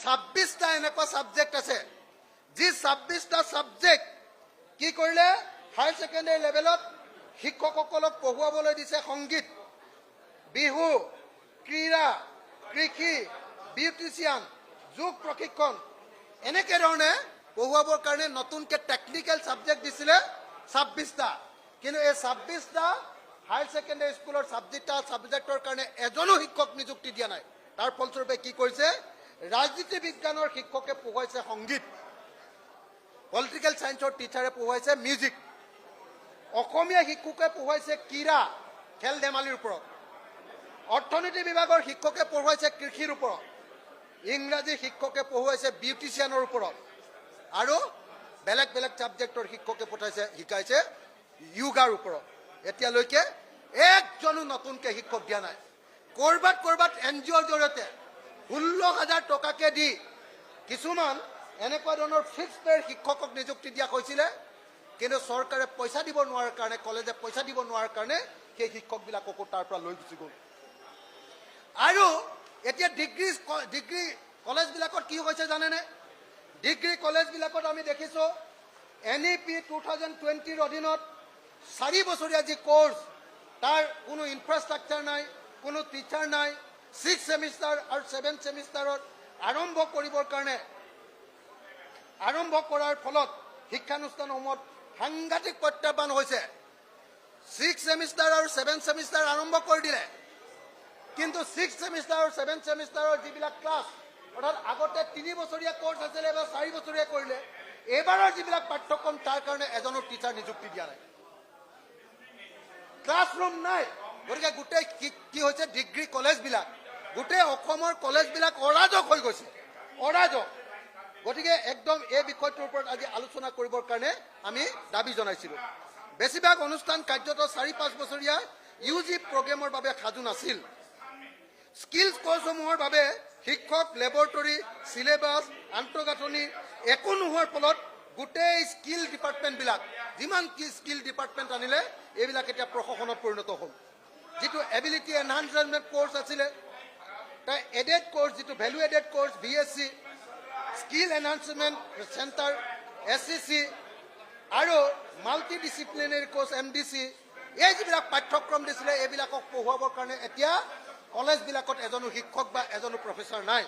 26টা এনেকুৱা সাবজেক্ট আছে যি 26টা সাবজেক্ট কি কৰিলে হায়াৰ সেকেন্ডাৰী লেভেলত শিক্ষকসকলক পঢ়ুৱাবলৈ দিছে সংগীত বিহু ক্ৰীড়া কৃষি বিউটিচিয়ান যোগ প্ৰশিক্ষণ এনেকে ধৰণে পঢ়ুৱাবৰ কাৰণে নতুনকে টেকনিক্যাল সাবজেক্ট দিছিলে 26টা কিন্তু এই 26টা হায়াৰ সেকেন্ডাৰী স্কুলৰ সাবজেক্টৰ কাৰণে এজনো শিক্ষক নিযুক্তি দিয়া নাই তাৰ ফলস্বৰূপে কি কৰিছে ৰাজনীতি বিজ্ঞানৰ শিক্ষকে পঢ়ুৱাইছে সংগীত পলিটিক্যাল সায়েন্সৰ টিচাৰে পঢ়ুৱাইছে মিউজিক অসমীয়া শিক্ষকে পঢ়ুৱাইছে ক্ৰীড়া খেল ধেমালিৰ ওপৰত অৰ্থনীতি বিভাগৰ শিক্ষকে পঢ়ুৱাইছে কৃষিৰ ওপৰত ইংৰাজী শিক্ষকে পঢ়ুৱাইছে বিউটিচিয়ানৰ ওপৰত আৰু বেলেগ বেলেগ সাবজেক্টৰ শিক্ষকে শিকাইছে যোগাৰ ওপৰত এতিয়ালৈকে একজনো নতুনকে শিক্ষক দিয়া নাই কৰবাত এনজিঅ'ৰ জৰিয়তে 16,000 টকাকে দি কিছুমান এনেকুৱা ধৰণৰ ফিক্সড পেৰ শিক্ষকক নিযুক্তি দিয়া হৈছিলে কিন্তু চৰকাৰে পইচা দিব নোৱাৰাৰ কাৰণে কলেজে পইচা দিব নোৱাৰাৰ কাৰণে সেই শিক্ষকবিলাককো তাৰ পৰা লৈ গুচি গ'ল আৰু এতিয়া ডিগ্ৰী কলেজবিলাকত কি হৈছে জানেনে ডিগ্ৰী কলেজবিলাকত আমি দেখিছো NEP 2020ৰ অধীনত 4 বছৰীয়া যি কোৰ্স তাৰ কোনো ইনফ্ৰাষ্ট্ৰাকচাৰ নাই কোনো টিচাৰ নাই 6 সেমিষ্টাৰ আৰু 7 সেমিষ্টাৰত আৰম্ভ কৰিবৰ কাৰণে আৰম্ভ কৰাৰ ফলত শিক্ষানুষ্ঠানসমূহত সাংঘাতিক প্ৰত্যাহ্বান হৈছে 6 সেমিষ্টাৰ আৰু 7 সেমিষ্টাৰ আৰম্ভ কৰি দিলে কিন্তু 6 সেমিষ্টাৰ আৰু 7 সেমিষ্টাৰৰ যিবিলাক ক্লাছ অৰ্থাৎ আগতে 3 বছৰীয়া কোৰ্স আছিল এবাৰ 4 বছৰীয়া কৰিলে এবাৰৰ যিবিলাক পাঠ্যক্ৰম তাৰ কাৰণে এজনো টিচাৰ নিযুক্তি দিয়া নাই ক্লাছৰুম নাই গতিকে গোটেই কি হৈছে ডিগ্ৰী কলেজবিলাক গোটেই অসমৰ কলেজবিলাক অৰাজক হৈ গৈছে অৰাজক গতিকে একদম এই বিষয়টোৰ ওপৰত আজি আলোচনা কৰিবৰ কাৰণে আমি দাবী জনাইছিলোঁ বেছিভাগ অনুষ্ঠান কাৰ্যত 4-5 বছৰীয়া UG প্ৰগ্ৰামৰ বাবে সাজু নাছিল স্কিলছ কোৰ্সসমূহৰ বাবে শিক্ষক লেবৰেটৰী সিলেবাস আন্তঃগাঁথনি একো নোহোৱাৰ ফলত গোটেই স্কিল ডিপাৰ্টমেণ্টবিলাক যিমান কি স্কিল ডিপাৰ্টমেণ্ট আনিলে এইবিলাক এতিয়া প্ৰশাসনত পৰিণত হ'ল যিটো এবিলিটি এনহান্সমেণ্ট কোৰ্স আছিলে তাৰ এডেড কোৰ্স যিটো value aided course VSC skill enhancement centre SCC আৰু মাল্টি ডিচিপ্লিনাৰী কোৰ্স MDC এই যিবিলাক পাঠ্যক্ৰম দিছিলে এইবিলাকক পঢ়ুৱাবৰ কাৰণে এতিয়া কলেজবিলাকত এজনো শিক্ষক বা এজনো প্ৰফেচৰ নাই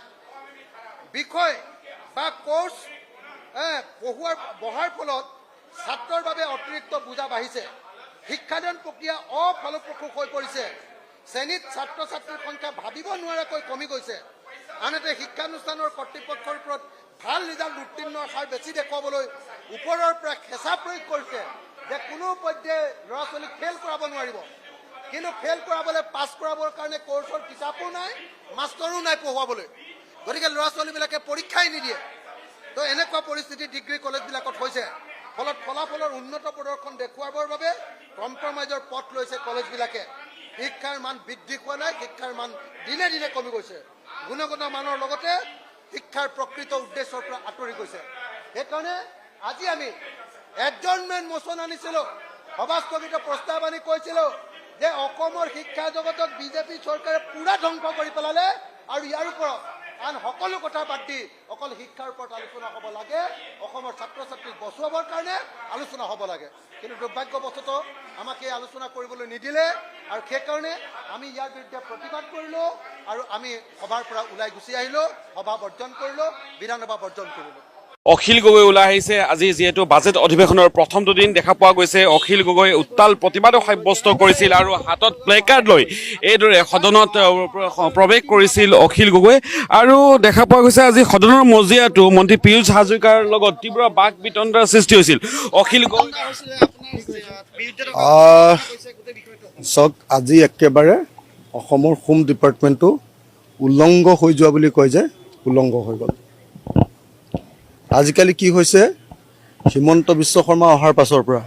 বিষয় বা কোৰ্স বহাৰ ফলত ছাত্ৰৰ বাবে অতিৰিক্ত বোজা বাঢ়িছে শিক্ষাদান প্ৰক্ৰিয়া অফলপ্ৰসূ হৈ পৰিছে শ্ৰেণীত ছাত্ৰ ছাত্ৰীৰ সংখ্যা ভাবিব নোৱাৰাকৈ কমি গৈছে আনহাতে শিক্ষানুষ্ঠানৰ কৰ্তৃপক্ষৰ ওপৰত ভাল ৰিজাল্ট উত্তীৰ্ণৰ হাৰ বেছি দেখুৱাবলৈ ওপৰৰ পৰা খেঁচা প্ৰয়োগ কৰিছে যে কোনো পৰ্যায়ে ল'ৰা ছোৱালীক ফেইল কৰাব নোৱাৰিব কিন্তু ফেইল কৰাবলৈ পাছ কৰাবৰ কাৰণে কোৰ্সৰ কিতাপো নাই মাষ্টৰো নাই পঢ়ুৱাবলৈ গতিকে ল'ৰা ছোৱালীবিলাকে পৰীক্ষাই নিদিয়ে তো এনেকুৱা পৰিস্থিতি ডিগ্ৰী কলেজবিলাকত হৈছে ফলত ফলাফলৰ উন্নত প্ৰদৰ্শন দেখুৱাবৰ বাবে কম্প্ৰমাইজৰ পথ লৈছে কলেজবিলাকে শিক্ষাৰ মান বৃদ্ধি হোৱা নাই শিক্ষাৰ মান দিনে দিনে কমি গৈছে গুণগত মানৰ লগতে শিক্ষাৰ প্ৰকৃত উদ্দেশ্যৰ পৰা আঁতৰি গৈছে সেইকাৰণে আজি আমি এডজৰ্নমেণ্ট মোচন আনিছিলোঁ সভাস্থগিত প্ৰস্তাৱ আনি কৈছিলোঁ যে অসমৰ শিক্ষা জগতক বিজেপি চৰকাৰে পুৰা ধ্বংস কৰি পেলালে আৰু ইয়াৰ ওপৰত আন সকলো কথা বাদ দি অকল শিক্ষাৰ ওপৰত আলোচনা হ'ব লাগে অসমৰ ছাত্ৰ ছাত্ৰীক বচোৱাবৰ কাৰণে আলোচনা হ'ব লাগে কিন্তু দুৰ্ভাগ্যবশতঃ আমাক এই আলোচনা কৰিবলৈ নিদিলে আৰু সেইকাৰণে আমি ইয়াৰ বিৰুদ্ধে প্ৰতিবাদ কৰিলোঁ আৰু আমি সভাৰ পৰা ওলাই গুচি আহিলোঁ সভা বৰ্জন কৰিলোঁ বিধানসভা বৰ্জন কৰিলোঁ অখিল গগৈ ওলাই আহিছে আজি যিহেতু বাজেট অধিৱেশনৰ প্ৰথমটো দিন দেখা পোৱা গৈছে অখিল গগৈ উত্তাল প্ৰতিবাদো সাব্যস্ত কৰিছিল আৰু হাতত প্লেকাৰ্ড লৈ এইদৰে সদনত প্ৰৱেশ কৰিছিল অখিল গগৈ আৰু দেখা পোৱা গৈছে আজি সদনৰ মজিয়াটো মন্ত্ৰী পীয়ুষ হাজৰিকাৰ লগত তীব্ৰ বাক বিতণ্ডাৰ সৃষ্টি হৈছিল অখিল গগৈ চক আজি একেবাৰে অসমৰ হোম ডিপাৰ্টমেণ্টটো উলংঘ হৈ যোৱা বুলি কয় যে উলংঘ হৈ গ'ল আজিকালি কি হৈছে হিমন্ত বিশ্ব শৰ্মা অহাৰ পাছৰ পৰা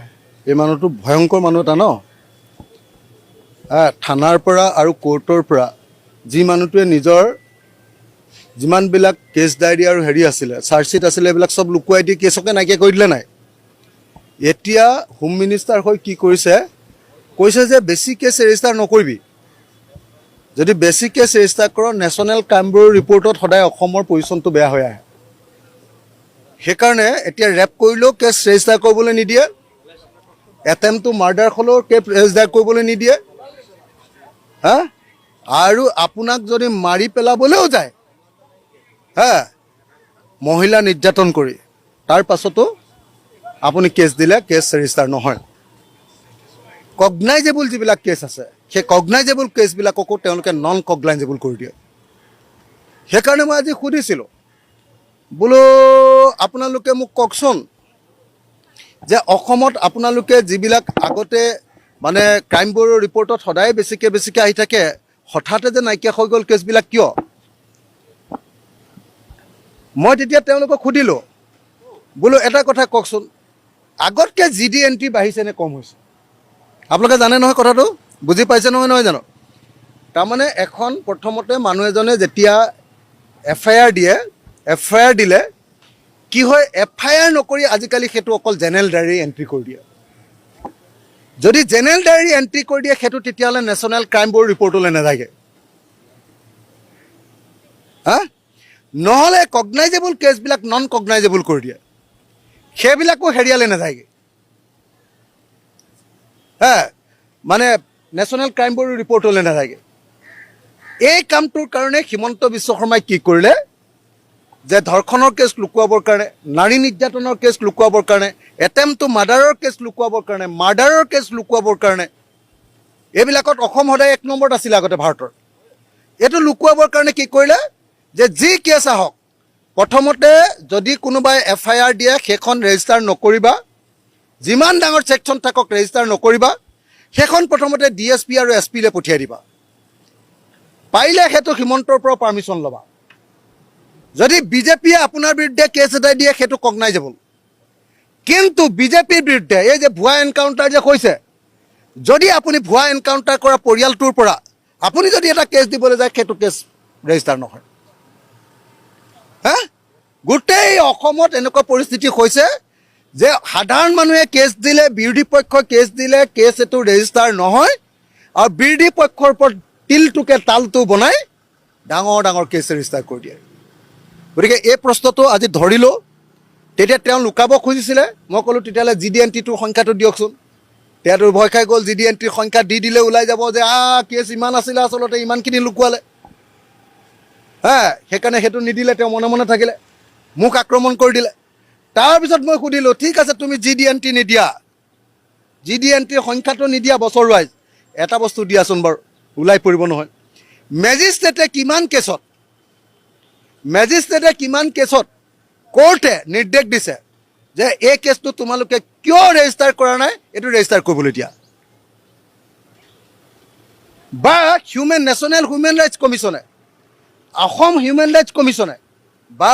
এই মানুহটো ভয়ংকৰ মানুহ এটা ন থানাৰ পৰা আৰু কোৰ্টৰ পৰা যি মানুহটোৱে নিজৰ যিমানবিলাক কেছ ডায়েৰী আৰু হেৰি আছিলে চাৰ্জশ্বিট আছিলে এইবিলাক চব লুকুৱাই দি কেছকে নাইকিয়া কৰি দিলে নাই এতিয়া হোম মিনিষ্টাৰ হৈ কি কৰিছে কৈছে যে বেছি কেছ ৰেজিষ্টাৰ নকৰিবি যদি বেছি কেছ ৰেজিষ্টাৰ কৰক নেশ্যনেল ক্ৰাইম ব্যুৰ ৰিপৰ্টত সদায় অসমৰ পজিশ্যনটো বেয়া হৈ আহে সেইকাৰণে এতিয়া ৰেপ কৰিলেও কেছ ৰেজিষ্টাৰ কৰিবলৈ নিদিয়ে এটেম্প টু মাৰ্ডাৰ হ'লেও কেছ ৰেজিষ্টাৰ কৰিবলৈ নিদিয়ে হা আৰু আপোনাক যদি মাৰি পেলাবলৈও যায় হা মহিলা নিৰ্যাতন কৰি তাৰ পাছতো আপুনি কেছ দিলে কেছ ৰেজিষ্টাৰ নহয় কগনাইজেবল যিবিলাক কেছ আছে সেই কগনাইজেবল কেছবিলাককো তেওঁলোকে নন কগনাইজেবল কৰি দিয়ে সেইকাৰণে মই আজি সুধিছিলোঁ বোলো আপোনালোকে মোক কওকচোন যে অসমত আপোনালোকে যিবিলাক আগতে মানে ক্ৰাইম ব্যুৰৰ ৰিপৰ্টত সদায় বেছিকৈ আহি থাকে হঠাতে যে নাইকিয়া হৈ গ'ল কেছবিলাক কিয় মই তেতিয়া তেওঁলোকক সুধিলোঁ বোলো এটা কথা কওকচোন আগতকৈ GD এণ্ট্ৰি বাঢ়িছে নে কম হৈছে আপোনালোকে জানে নহয় কথাটো বুজি পাইছে নহয় জানো তাৰমানে এখন প্ৰথমতে মানুহ এজনে যেতিয়া FIR দিয়ে FIR দিলে কি হয় FIR নকৰি আজিকালি সেইটো অকল জেনেৰেল ডায়েৰী এণ্ট্ৰি কৰি দিয়ে যদি জেনেৰেল ডায়েৰী এণ্ট্ৰি কৰি দিয়ে সেইটো তেতিয়াহ'লে নেশ্যনেল ক্ৰাইম ব্যুৰ ৰিপৰ্টলৈ নাযায়গৈ হা নহ'লে কগনাইজেবল কেছবিলাক নন কগনাইজেবল কৰি দিয়ে সেইবিলাকো হেৰিয়ালৈ নাযায়গৈ হা মানে নেশ্যনেল ক্ৰাইম ব্যুৰ ৰিপৰ্টলৈ নাযায়গৈ এই কামটোৰ কাৰণে হিমন্ত বিশ্ব শৰ্মাই কি কৰিলে যে ধৰ্ষণৰ কেছ লুকুৱাবৰ কাৰণে নাৰী নিৰ্যাতনৰ কেছ লুকুৱাবৰ কাৰণে এটেম্প টু মাৰ্ডাৰৰ কেছ লুকুৱাবৰ কাৰণে মাৰ্ডাৰৰ কেছ লুকুৱাবৰ কাৰণে এইবিলাকত অসম সদায় 1 নম্বৰত আছিল আগতে ভাৰতৰ এইটো লুকুৱাবৰ কাৰণে কি কৰিলে যে যি কেছ আহক প্ৰথমতে যদি কোনোবাই FIR দিয়ে সেইখন ৰেজিষ্টাৰ নকৰিবা যিমান ডাঙৰ ছেকশ্যন থাকক ৰেজিষ্টাৰ নকৰিবা সেইখন প্ৰথমতে DSP আৰু SP লৈ পঠিয়াই দিবা পাৰিলে সেইটো হিমন্তৰ পৰা পাৰ্মিশ্যন ল'বা যদি বিজেপিয়ে আপোনাৰ বিৰুদ্ধে কেছ এটা দিয়ে সেইটো কগনাইজেবল কিন্তু বিজেপিৰ বিৰুদ্ধে এই যে ভুৱা এনকাউণ্টাৰ যে হৈছে যদি আপুনি ভুৱা এনকাউণ্টাৰ কৰা পৰিয়ালটোৰ পৰা আপুনি যদি এটা কেছ দিবলৈ যায় সেইটো কেছ ৰেজিষ্টাৰ নহয় হা গোটেই অসমত এনেকুৱা পৰিস্থিতি হৈছে যে সাধাৰণ মানুহে কেছ দিলে বিৰোধী পক্ষই কেছ দিলে কেছ এইটো ৰেজিষ্টাৰ নহয় আৰু বিৰোধী পক্ষৰ ওপৰত তিলটোকে তালটো বনাই ডাঙৰ কেছ ৰেজিষ্টাৰ কৰি দিয়ে গতিকে এই প্ৰশ্নটো আজি ধৰিলোঁ তেতিয়া তেওঁ লুকাব খুজিছিলে মই ক'লোঁ তেতিয়াহ'লে GD এণ্ট্ৰিটোৰ সংখ্যাটো দিয়কচোন তেওঁতো ভয় খাই গ'ল GD এণ্ট্ৰিৰ সংখ্যা দি দিলে ওলাই যাব যে কেছ ইমান আছিলে আচলতে ইমানখিনি লুকুৱালে হা সেইকাৰণে সেইটো নিদিলে তেওঁ মনে থাকিলে মোক আক্ৰমণ কৰি দিলে তাৰপিছত মই সুধিলোঁ ঠিক আছে তুমি GD এণ্ট্ৰি নিদিয়া GD এণ্ট্ৰিৰ সংখ্যাটো নিদিয়া বছৰ ৱাইজ এটা বস্তু দিয়াচোন বাৰু ওলাই পৰিব নহয় মেজিষ্ট্ৰেটে কিমান কেছত কোৰ্টে নিৰ্দেশ দিছে যে এই কেছটো তোমালোকে কিয় ৰেজিষ্টাৰ কৰা নাই এইটো ৰেজিষ্টাৰ কৰিবলৈ দিয়া বা নেশ্যনেল হিউমেন ৰাইটছ কমিশ্যনে অসম হিউমেন ৰাইটছ কমিশ্যনে বা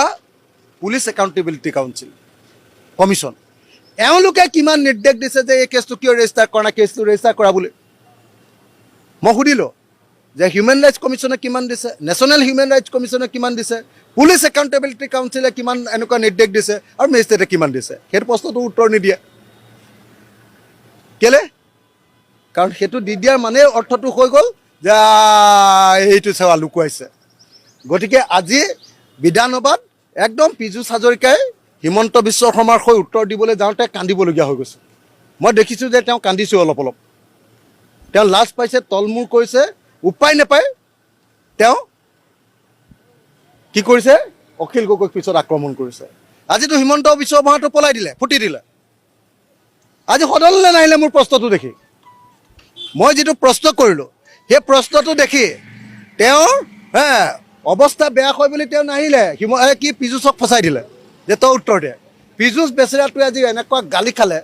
পুলিচ একাউণ্টেবিলিটি কাউন্সিল কমিশ্যন এওঁলোকে কিমান নিৰ্দেশ দিছে যে এই কেছটো কিয় ৰেজিষ্টাৰ কৰা নাই কেছটো ৰেজিষ্টাৰ কৰা বুলি মই সুধিলোঁ যে হিউমেন ৰাইটছ কমিশ্যনে কিমান দিছে নেশ্যনেল হিউমেন ৰাইটছ কমিশ্যনে কিমান দিছে পুলিচ একাউণ্টেবিলিটি কাউন্সিলে কিমান এনেকুৱা নিৰ্দেশ দিছে আৰু মেজিষ্ট্ৰেটে কিমান দিছে সেইটো প্ৰশ্নটো উত্তৰ নিদিয়ে কেলে কাৰণ সেইটো দি দিয়াৰ মানে অৰ্থটো হৈ গ'ল যে এইটো সেৱা লুকুৱাইছে গতিকে আজি বিধানসভাত একদম পীযুষ হাজৰিকাই হিমন্ত বিশ্ব শৰ্মাৰ হৈ উত্তৰ দিবলৈ যাওঁতে কান্দিবলগীয়া হৈ গৈছে মই দেখিছোঁ যে তেওঁ কান্দিছোঁ অলপ তেওঁ লাজ পাইছে তলমূৰ কৰিছে উপায় নাপায় তেওঁ কি কৰিছে অখিল গগৈক পিছত আক্ৰমণ কৰিছে আজিতো হিমন্ত বিশ্ব শৰ্মাটো পলাই দিলে ফুটি দিলে আজি সদনলৈ নাহিলে মোৰ প্ৰশ্নটো দেখি মই যিটো প্ৰশ্ন কৰিলোঁ সেই প্ৰশ্নটো দেখি তেওঁৰ অৱস্থা বেয়া হয় বুলি তেওঁ নাহিলে কি পীযুষক ফচাই দিলে যে তই উত্তৰ দে পীযুষ বেচেৰাটোৱে আজি এনেকুৱা গালি খালে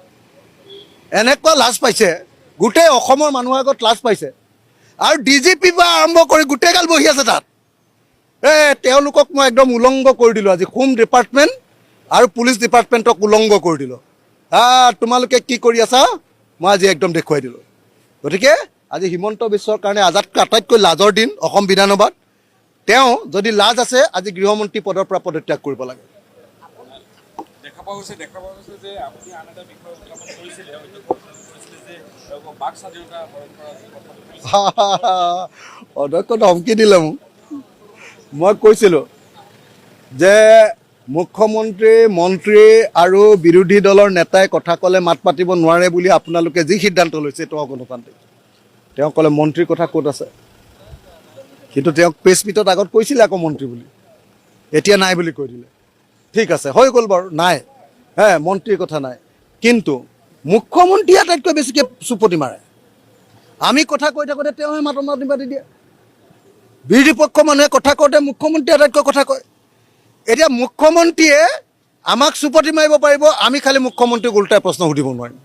এনেকুৱা লাজ পাইছে গোটেই অসমৰ মানুহৰ আগত লাজ পাইছে আৰু DGP পৰা আৰম্ভ কৰি গোটেইগাল বহি আছে তাত তেওঁলোকক মই একদম উলংঘ কৰি দিলোঁ আজি হোম ডিপাৰ্টমেণ্ট আৰু পুলিচ ডিপাৰ্টমেণ্টক উলংঘ কৰি দিলোঁ তোমালোকে কি কৰি আছা মই আজি একদম দেখুৱাই দিলোঁ গতিকে আজি হিমন্ত বিশ্বৰ কাৰণে আটাইতকৈ লাজৰ দিন অসম বিধানসভাত তেওঁ যদি লাজ আছে আজি গৃহমন্ত্ৰী পদৰ পৰা পদত্যাগ কৰিব লাগে দেখা পোৱা গৈছে যে আপুনি আন এটা বিষয় উত্থাপন কৰিছিলে অধ্যক্ষ ধমকি দিলে মোক মই কৈছিলোঁ যে মুখ্যমন্ত্ৰী মন্ত্ৰী আৰু বিৰোধী দলৰ নেতাই কথা ক'লে মাত পাতিব নোৱাৰে বুলি আপোনালোকে যি সিদ্ধান্ত লৈছে এইটো অগণতান্ত্ৰিক তেওঁ ক'লে মন্ত্ৰীৰ কথা ক'ত আছে কিন্তু তেওঁক প্ৰেছ মিটত আগত কৈছিলে আকৌ মন্ত্ৰী বুলি এতিয়া নাই বুলি কৈ দিলে ঠিক আছে হৈ গ'ল বাৰু নাই মন্ত্ৰীৰ কথা নাই কিন্তু মুখ্যমন্ত্ৰীয়ে আটাইতকৈ বেছিকৈ চুপতি মাৰে আমি কথা কৈ থাকোঁতে তেওঁহে মাতি পাতি দিয়ে বিৰোধী পক্ষ মানুহে কথা কওঁতে মুখ্যমন্ত্ৰীয়ে আটাইতকৈ কথা কয় এতিয়া মুখ্যমন্ত্ৰীয়ে আমাক চুপতি মাৰিব পাৰিব আমি খালি মুখ্যমন্ত্ৰীক ওলোটাই প্ৰশ্ন সুধিব নোৱাৰিম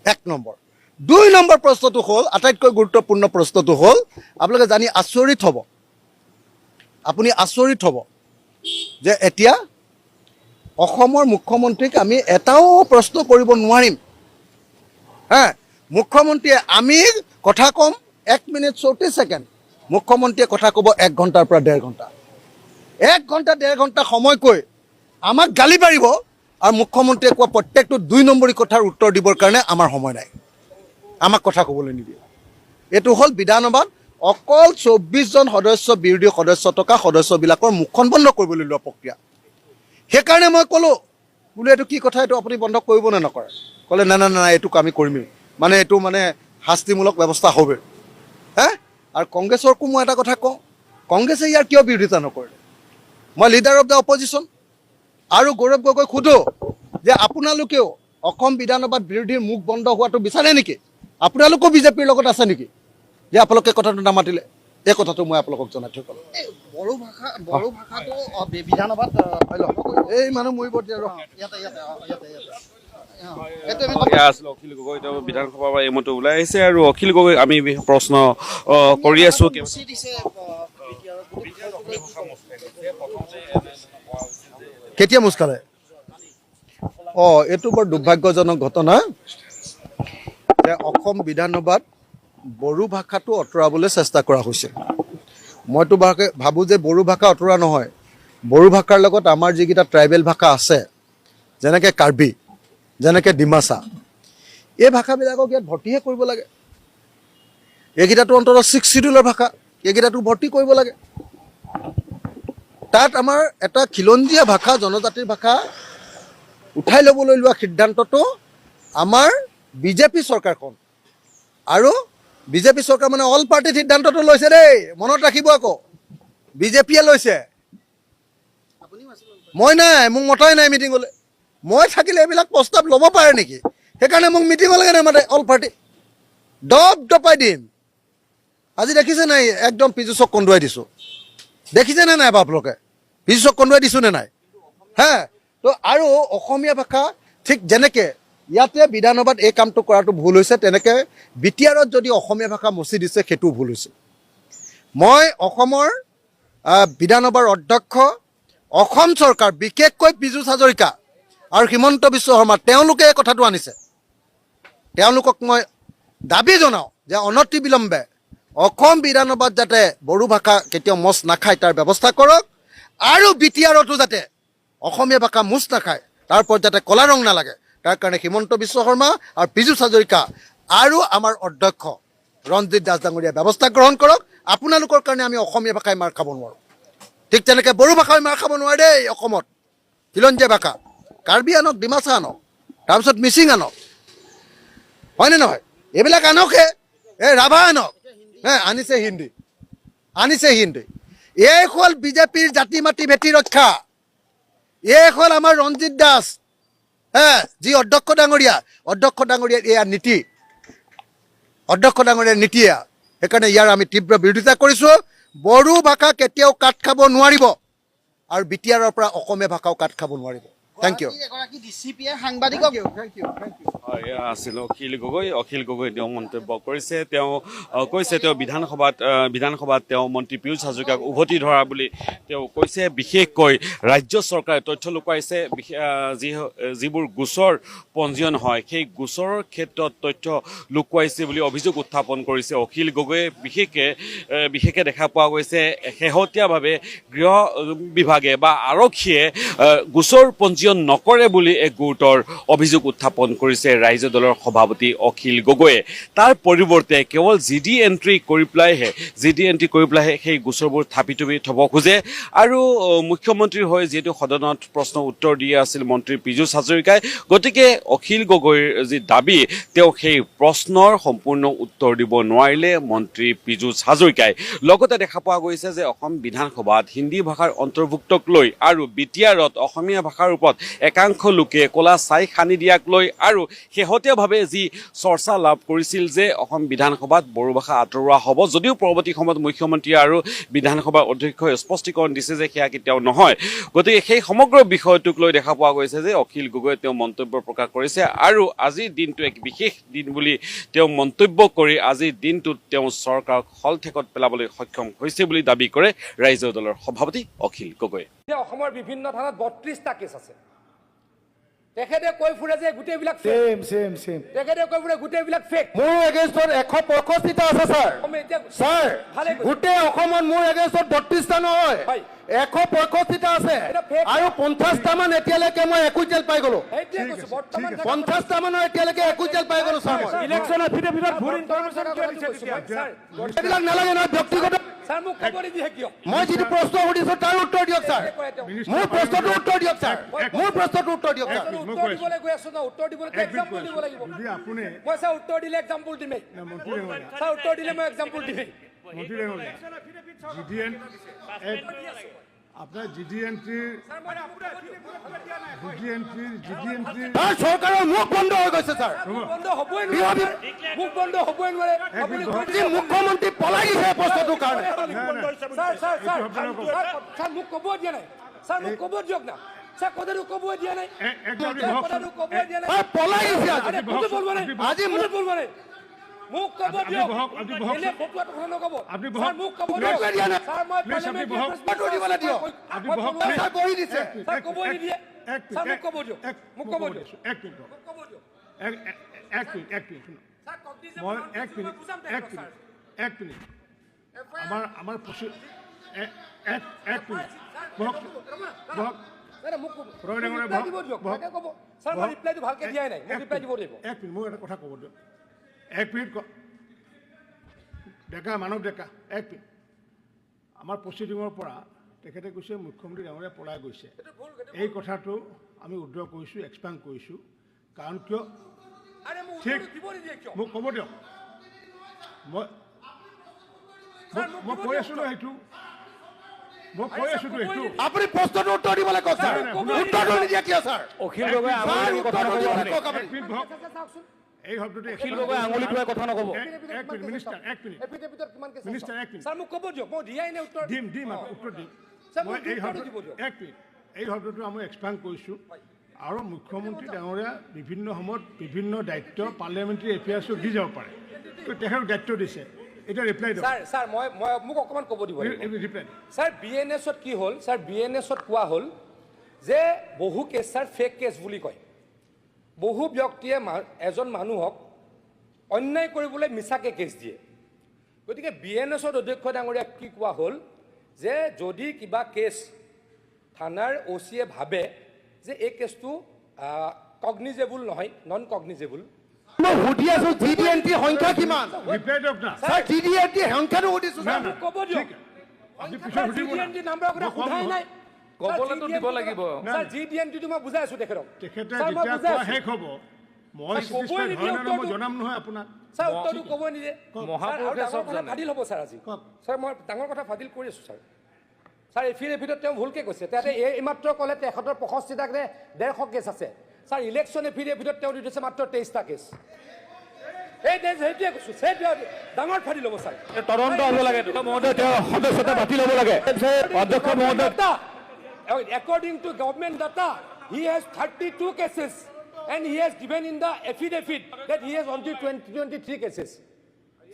1 নম্বৰ 2 নম্বৰ প্ৰশ্নটো হ'ল আটাইতকৈ গুৰুত্বপূৰ্ণ প্ৰশ্নটো হ'ল আপোনালোকে জানি আচৰিত হ'ব আপুনি আচৰিত হ'ব যে এতিয়া অসমৰ মুখ্যমন্ত্ৰীক আমি এটাও প্ৰশ্ন কৰিব নোৱাৰিম মুখ্যমন্ত্ৰীয়ে আমি কথা ক'ম 1 মিনিট 34 ছেকেণ্ড মুখ্যমন্ত্ৰীয়ে কথা ক'ব 1 ঘণ্টাৰ পৰা 1.5 ঘণ্টা 1 ঘণ্টা 1.5 ঘণ্টা সময় কৈ আমাক গালি পাৰিব আৰু মুখ্যমন্ত্ৰীয়ে কোৱা প্ৰত্যেকটো 2 নম্বৰী কথাৰ উত্তৰ দিবৰ কাৰণে আমাৰ সময় নাই আমাক কথা ক'বলৈ নিদিয়ে এইটো হ'ল বিধানসভাত অকল 24জন সদস্য বিৰোধী সদস্য থকা সদস্যবিলাকৰ মুখখন বন্ধ কৰিবলৈ লোৱা প্ৰক্ৰিয়া সেইকাৰণে মই ক'লোঁ বোলো এইটো কি কথা এইটো আপুনি বন্ধ কৰিব নে নকৰে ক'লে নাই এইটো আমি কৰিমেই মানে এইটো মানে শাস্তিমূলক ব্যৱস্থা হ'ব আৰু কংগ্ৰেছৰকো মই এটা কথা কওঁ কংগ্ৰেছে ইয়াৰ কিয় বিৰোধিতা নকৰে মই লিডাৰ অফ দ্য অপজিশ্যন আৰু গৌৰৱ গগৈ সোধোঁ যে আপোনালোকেও অসম বিধানসভাত বিৰোধীৰ মুখ বন্ধ হোৱাটো বিচাৰে নেকি আপোনালোকো বিজেপিৰ লগত আছে নেকি যে আপোনালোকে কথাটো নামাতিলে এই কথাটো মই আপোনালোকক জনাই থৈ গ'লোঁ বড়ো ভাষাটো বিধানসভাত এই মানুহ মৰিব এতিয়া অখিল গগৈ তেওঁ বিধানসভাৰ পৰা এইমতে ওলাই আহিছে আৰু অখিল গগৈ আমি প্ৰশ্ন কৰি আছো কেতিয়া মুচ খালে এইটো বৰ দুৰ্ভাগ্যজনক ঘটনা যে অসম বিধানসভাত বড়ো ভাষাটো আঁতৰাবলৈ চেষ্টা কৰা হৈছে মইতো ভাবোঁ যে বড়ো ভাষা আঁতৰা নহয় বড়ো ভাষাৰ লগত আমাৰ যিকেইটা ট্ৰাইবেল ভাষা আছে যেনেকৈ কাৰ্বি যেনেকৈ ডিমাচা এই ভাষাবিলাকক ইয়াত ভৰ্তিহে কৰিব লাগে এইকেইটাতো অন্ততঃ 6 চিডিউলৰ ভাষা এইকেইটাতো ভৰ্তি কৰিব লাগে তাত আমাৰ এটা খিলঞ্জীয়া ভাষা জনজাতিৰ ভাষা উঠাই ল'বলৈ লোৱা সিদ্ধান্তটো আমাৰ বিজেপি চৰকাৰখন আৰু বিজেপি চৰকাৰ মানে অল পাৰ্টিৰ সিদ্ধান্তটো লৈছে দেই মনত ৰাখিব আকৌ বিজেপিয়ে লৈছে মই নাই মোক মতাই নাই মিটিঙলৈ মই থাকিলে এইবিলাক প্ৰস্তাৱ ল'ব পাৰে নেকি সেইকাৰণে মোক মিটিঙলৈকে নামাতে অল পাৰ্টি দপাই দিম আজি দেখিছে নাই একদম পীযুষক কন্দুৱাই দিছোঁ দেখিছেনে নাই আপোনালোকে পীযুষক কন্দুৱাই দিছোঁ নে নাই তো আৰু অসমীয়া ভাষা ঠিক যেনেকৈ ইয়াতে বিধানসভাত এই কামটো কৰাটো ভুল হৈছে তেনেকৈ বিটিআৰত যদি অসমীয়া ভাষা মচি দিছে সেইটোও ভুল হৈছে মই অসমৰ বিধানসভাৰ অধ্যক্ষ অসম চৰকাৰ বিশেষকৈ পীযুষ হাজৰিকা আৰু হিমন্ত বিশ্ব শৰ্মা তেওঁলোকে এই কথাটো আনিছে তেওঁলোকক মই দাবী জনাওঁ যে অনতি বিলম্বে অসম বিধানসভাত যাতে বড়ো ভাষা কেতিয়াও মচ নাখায় তাৰ ব্যৱস্থা কৰক আৰু বিটিআৰতো যাতে অসমীয়া ভাষা মুচ নাখায় তাৰ ওপৰত যাতে ক'লা ৰং নালাগে তাৰ কাৰণে হিমন্ত বিশ্ব শৰ্মা আৰু পীযুষ হাজৰিকা আৰু আমাৰ অধ্যক্ষ ৰঞ্জিত দাস ডাঙৰীয়াই ব্যৱস্থা গ্ৰহণ কৰক আপোনালোকৰ কাৰণে আমি অসমীয়া ভাষাই মাৰ খাব নোৱাৰোঁ ঠিক তেনেকৈ বড়ো ভাষাই মাৰ খাব নোৱাৰে দেই অসমত খিলঞ্জীয়া ভাষা কাৰ্বি আনক ডিমাচা আনক তাৰপিছত মিচিং আনক হয়নে নহয় এইবিলাক আনকহে ৰাভা আনক আনিছে হিন্দী এই হ'ল বিজেপিৰ জাতি মাতি ভেটি ৰক্ষা এই হ'ল আমাৰ ৰঞ্জিত দাস যি অধ্যক্ষ ডাঙৰীয়াৰ এয়া নীতি অধ্যক্ষ ডাঙৰীয়াৰ নীতি এয়া সেইকাৰণে ইয়াৰ আমি তীব্ৰ বিৰোধিতা কৰিছোঁ বড়ো ভাষা কেতিয়াও কাট খাব নোৱাৰিব আৰু বিটিআৰৰ পৰা অসমীয়া ভাষাও কাট খাব নোৱাৰিব থেংক ইউ সাংবাদিকক আছিল অখিল গগৈ তেওঁ মন্তব্য কৰিছে তেওঁ কৈছে তেওঁ বিধানসভাত তেওঁ মন্ত্ৰী পীযুষ হাজৰিকাক উভতি ধৰা বুলি তেওঁ কৈছে বিশেষকৈ ৰাজ্য চৰকাৰে তথ্য লুকুৱাইছে যিবোৰ গোচৰ পঞ্জীয়ন হয় সেই গোচৰৰ ক্ষেত্ৰত তথ্য লুকুৱাইছে বুলি অভিযোগ উত্থাপন কৰিছে অখিল গগৈয়ে বিশেষকৈ দেখা পোৱা গৈছে শেহতীয়াভাৱে গৃহ বিভাগে বা আৰক্ষীয়ে গোচৰ পঞ্জীয়ন পঞ্জীয়ন নকৰে বুলি এক গুৰুতৰ অভিযোগ উত্থাপন কৰিছে ৰাইজৰ দলৰ সভাপতি অখিল গগৈয়ে। তাৰ পৰিৱৰ্তে কেৱল জিডি এণ্ট্ৰি কৰি পেলাইহে সেই গোচৰবোৰ থাপি থ'ব খোজে। আৰু মুখ্যমন্ত্ৰীৰ হৈ যিহেতু সদনত প্ৰশ্ন উত্তৰ দি আছিল মন্ত্ৰী পীযুষ হাজৰিকাই, গতিকে অখিল গগৈৰ যি দাবী, তেওঁ সেই প্ৰশ্নৰ সম্পূৰ্ণ উত্তৰ দিব নোৱাৰিলে মন্ত্ৰী পীযুষ হাজৰিকাই। লগতে দেখা পোৱা গৈছে যে অসম বিধানসভাত হিন্দী ভাষাৰ অন্তৰ্ভুক্তক লৈ আৰু বিটিআৰত অসমীয়া ভাষাৰ ওপৰত একাংশ লোকে ক'লা ছাই সানি দিয়াক লৈ আৰু শেহতীয়াভাৱে যি চৰ্চা লাভ কৰিছিল যে অসম বিধানসভাত বড়ো ভাষা আঁতৰোৱা হ'ব, যদিও পৰৱৰ্তী সময়ত মুখ্যমন্ত্ৰী আৰু বিধানসভাৰ অধ্যক্ষই স্পষ্টীকৰণ দিছে যে সেয়া কেতিয়াও নহয়। গতিকে সেই সমগ্ৰ বিষয়টোক লৈ দেখা পোৱা গৈছে যে অখিল গগৈয়ে তেওঁ মন্তব্য প্ৰকাশ কৰিছে আৰু আজিৰ দিনটো এক বিশেষ দিন বুলি তেওঁ মন্তব্য কৰি আজিৰ দিনটোত তেওঁ চৰকাৰক হলঠেকত পেলাবলৈ সক্ষম হৈছে বুলি দাবী কৰে ৰাইজৰ দলৰ সভাপতি অখিল গগৈ। অসমৰ বিভিন্ন থানাত 32টা কেছ আছে। তেখেতে কৈ ফুৰে যে গোটেইবিলাক তেখেতে কৈ ফুৰে গোটেইবিলাক ফেক। মোৰ এগেইনষ্টত 165টা আছে ছাৰ। ছাৰ গোটেই অসমত মোৰ এগেইনষ্টত 32টা নহয়, 165টা আছে আৰু 50টা মান এতিয়ালৈকে মই একুইণ্টেল পাই গলো। 50টা মানৰ এতিয়ালৈকে একুইণ্টেল পাই গলো ছাৰ। মই ইলেকশ্যন এফিডেভিটত ভুল ইনফৰমেশ্যন এইবিলাক নালাগে নহয় ব্যক্তিগত। ছাৰ মোক খবৰ দিয়ে কিয়? মই যিটো প্ৰশ্ন সুধিছো তাৰ উত্তৰ দিয়ক ছাৰ। মোৰ প্ৰশ্নটো উত্তৰ দিয়ক ছাৰ। মোৰ প্ৰশ্নটো উত্তৰ দিয়ক ছাৰ। উত্তৰ দিবলৈ গৈ আছো না, উত্তৰ দিবলৈ এক্সাম্পল দিব লাগিব। মই ছাৰ উত্তৰ দিলে এক্সাম্পল দিমেই। ছাৰ উত্তৰ দিলে মই এক্সাম্পল দিমেই। আপনাৰ জিডি এন্ট্ৰিৰ তাৰ চৰকাৰৰ মুখ বন্ধ হৈ গৈছে ছাৰ। বন্ধ হ'বই নোৱাৰে, মুখ বন্ধ হ'বই নোৱাৰে। আপুনি মুখ্যমন্ত্ৰী পলাই গৈছে প্ৰশ্নটোৰ কাৰণে। ছাৰ মোক ক'ব দিয়া নাই, ছাৰ মোক ক'ব দিয়ক না। ছাৰ কথাটো ক'বই দিয়া নাই, কথাটো ক'বই দিয়া নাই। পলাই গৈছে আজি মোক বলব নাই, মোক ক'ব দিয়ক। এনে ফটোৱাটো কথা নক'ব। ছাৰ মোক ক'ব দিয়ক। ছাৰ মই পাৰ্লামেণ্ট দিবলৈ দিয়ক। ছাৰ বহি দিছে। ছাৰ ক'বই নিদিয়ে। ছাৰ মোক ক'ব দিয়ক, মোক ক'ব দিয়ক। আমাৰ কথা কব দিয়ক। এক মিনিট ডেকা মানৱ ডেকা এক মিনিট। আমাৰ প্ৰচিডিঙৰ পৰা তেখেতে কৈছে মুখ্যমন্ত্ৰী ডাঙৰীয়া পলাই গৈছে। এই কথাটো আমি উদ্ধ কৰিছোঁ, এক্সপ্লেইন কৰিছোঁ। কাৰণ কিয় ঠিক মোক ক'ব দিয়ক। মই কৈ আছোঁ ন সেইটো, মই কৈ আছোঁ তো সেইটো। আপুনি প্ৰশ্নটো উত্তৰ দিবলৈ কওক ছাৰ। উত্তৰটো নিদিয়ে কিয় ছাৰ? অখিল গগৈ আঙুলি কথা নক'ব। এই শব্দটো অখিল গগৈ আঙুলি টোৱাই কথা নক'ব। এক মিনিট মিনিষ্টাৰ, এক মিনিট মিনিষ্টাৰ, এক মিনিট। ছাৰ মোক ক'ব দিয়ক, মই দিয়াই নাই উত্তৰ। দিম উত্তৰ দিম। মই এই শব্দটো এক মিনিট, এই শব্দটো আমি এক্সপ্লেইন কৰিছোঁ। আৰু মুখ্যমন্ত্ৰী ডাঙৰীয়া বিভিন্ন সময়ত বিভিন্ন দায়িত্ব পাৰ্লিয়ামেণ্টাৰী এফেয়াৰ্ছত দি যাব পাৰে, তো তেখেতক দায়িত্ব দিছে। এটা ৰিপ্লাই দিয়ক ছাৰ। মই মোক অকণমান ক'ব দিব ৰিপ্লাই। ছাৰ BNSত কি হ'ল? ছাৰ BNSত কোৱা হ'ল যে বহু কেছ ছাৰ ফেক কেছ বুলি কয়। বহু ব্যক্তিয়ে এজন মানুহক অন্যায় কৰিবলৈ মিছাকৈ কেছ দিয়ে। গতিকে BNSত অধ্যক্ষ ডাঙৰীয়াক কি কোৱা হ'ল যে যদি কিবা কেছ থানাৰ OCয়ে ভাবে যে এই কেছটো কগনিজেবল নহয়, নন কগনিজেবল, মই সুধি আছো GDNT সংখ্যা কিমান? ৰিপ্লাই দিয়ক না। ছাৰ GDNT সংখ্যাটো সুধিছো ছাৰ। মোক ক'ব দিয়ক। আপুনি পিছত সুধিব না। GDNT নাম্বাৰৰ কথা সোধাই নাই। ক'বলৈতো দিব লাগিব। ছাৰ GDNTটো মই বুজাই আছো তেখেতক। তেখেতে যেতিয়া কোৱা শেষ হ'ব মই চেটিছফাইড হয় নে মই জনাম নহয় আপোনাক। ছাৰ উত্তৰটো ক'ব নিদিয়ে। মহাপুৰুষে চব জানে। ফাদিল হ'ব ছাৰ আজি। ছাৰ মই ডাঙৰ কথা ফাদিল কৰি আছোঁ ছাৰ। ছাৰ এফিডেভিটত তেওঁ ভুলকৈ কৈছে। তাতে এইমাত্ৰ ক'লে তেখেতৰ 65টা 150 কেছ আছে। ছাৰ ইলেকশ্যন এফিডেভিটত তেওঁ দি দিছে মাত্ৰ 23টা কেছ। সেইটোৱে কৈছোঁ, সেইটোৱে ডাঙৰ ফাদিল হ'ব ছাৰ। তদন্ত হ'ব লাগে মহোদয়, তেওঁ সদস্যতা বাতিল হ'ব লাগে। অধ্যক্ষ মহোদয়, according to government data, he has 32 cases and he has given in the affidavit that he has only 23 cases.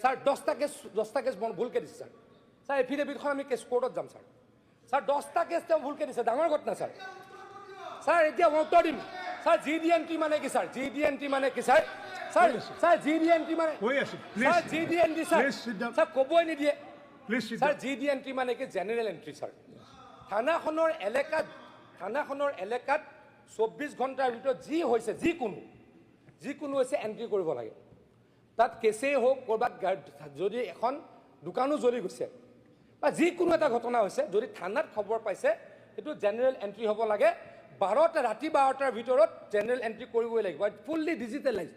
Sir, 10টা কেছ ভুলকৈ দিছে ছাৰ। ছাৰ এফিডেভিটখন আমি কেছ কোৰ্টত যাম ছাৰ। ছাৰ 10টা কেছ তেওঁ ভুলকৈ দিছে, ডাঙৰ ঘটনা ছাৰ। ছাৰ এতিয়া মই উত্তৰ দিম। ছাৰ GDNT মানে কি ছাৰ? GDNT মানে কি ছাৰ? ছাৰ GDNT মানে কৈ আছোঁ ছাৰ GDNT ছাৰ ক'বই নিদিয়ে। প্লিজ ছাৰ GDNT মানে কি জেনেৰেল এণ্ট্ৰি ছাৰ। থানাখনৰ এলেকাত 24 ঘণ্টাৰ ভিতৰত যি হৈছে যিকোনো হৈছে এণ্ট্ৰি কৰিব লাগে তাত কেছেই হোক ক'ৰবাত যদি এখন দোকানো জ্বলি গৈছে বা যিকোনো এটা ঘটনা হৈছে যদি থানাত খবৰ পাইছে সেইটো জেনেৰেল এণ্ট্ৰি হ'ব লাগে ৰাতি 12টাৰ ভিতৰত জেনেৰেল এণ্ট্ৰি কৰিবই লাগিব ফুল্লি ডিজিটেলাইজ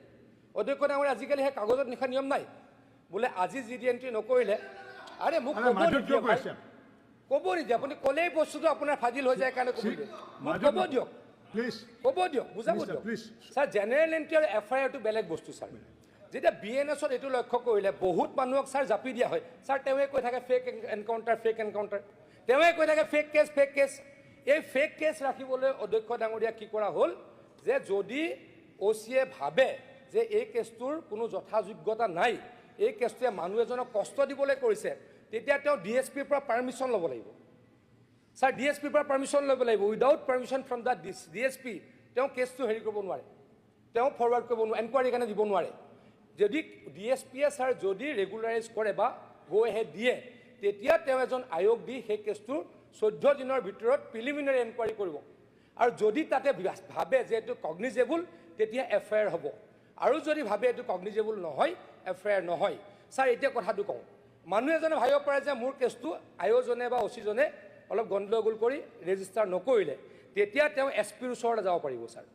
অধ্যক্ষ ডাঙৰীয়া আজিকালি সেই কাগজত লিখা নিয়ম নাই বোলে আজি জি ডি এণ্ট্ৰি নকৰিলে আৰে মোক ক'ব নিদিয়ে আপুনি ক'লেই বস্তুটো আপোনাৰ ফাজিল হৈ যায় কাৰণে ক'ব দিয়ক প্লিজ বুজাব দিয়ক প্লিজ ছাৰ জেনেৰেল এণ্ট্ৰি আৰু এফআইআৰটো বেলেগ বস্তু ছাৰ যেতিয়া BNSত এইটো লক্ষ্য কৰিলে বহুত মানুহক ছাৰ জাপি দিয়া হয় ছাৰ তেওঁৱে কৈ থাকে ফেক এনকাউণ্টাৰ তেওঁৱে কৈ থাকে ফেক কেছ এই ফেক কেছ ৰাখিবলৈ অধ্যক্ষ ডাঙৰীয়া কি কৰা হ'ল যে যদি OCয়ে ভাবে যে এই কেছটোৰ কোনো যথাযোগ্যতা নাই এই কেছটোৱে মানুহ এজনক কষ্ট দিবলৈ কৰিছে তেতিয়া তেওঁ DSPৰ পৰা পাৰ্মিশ্যন ল'ব লাগিব ছাৰ DSPৰ পৰা পাৰ্মিশ্যন ল'ব লাগিব without permission from the DSP তেওঁ কেছটো হেৰি কৰিব নোৱাৰে তেওঁ ফৰৱাৰ্ড কৰিব নোৱাৰে এনকুৱাৰী কাৰণে দিব নোৱাৰে যদি DSPয়ে ছাৰ যদি ৰেগুলাৰাইজ কৰে বা গো এহেড দিয়ে তেতিয়া তেওঁ এজন আয়োগ দি সেই কেছটোৰ 14 দিনৰ ভিতৰত প্ৰিলিমিনাৰী এনকুৱাৰী কৰিব আৰু যদি তাতে ভাবে যে এইটো কগনিজেবল তেতিয়া এফআইআৰ হ'ব আৰু যদি ভাবে এইটো কগনিজেবল নহয় এফআইআৰ নহয় ছাৰ এতিয়া কথাটো কওঁ মানুহ এজনে ভাবিব পাৰে যে মোৰ কেছটো আয়োজনে বা OCজনে অলপ গণ্ডগোল কৰি ৰেজিষ্টাৰ নকৰিলে তেতিয়া তেওঁ SPৰ ওচৰলৈ যাব পাৰিব ছাৰ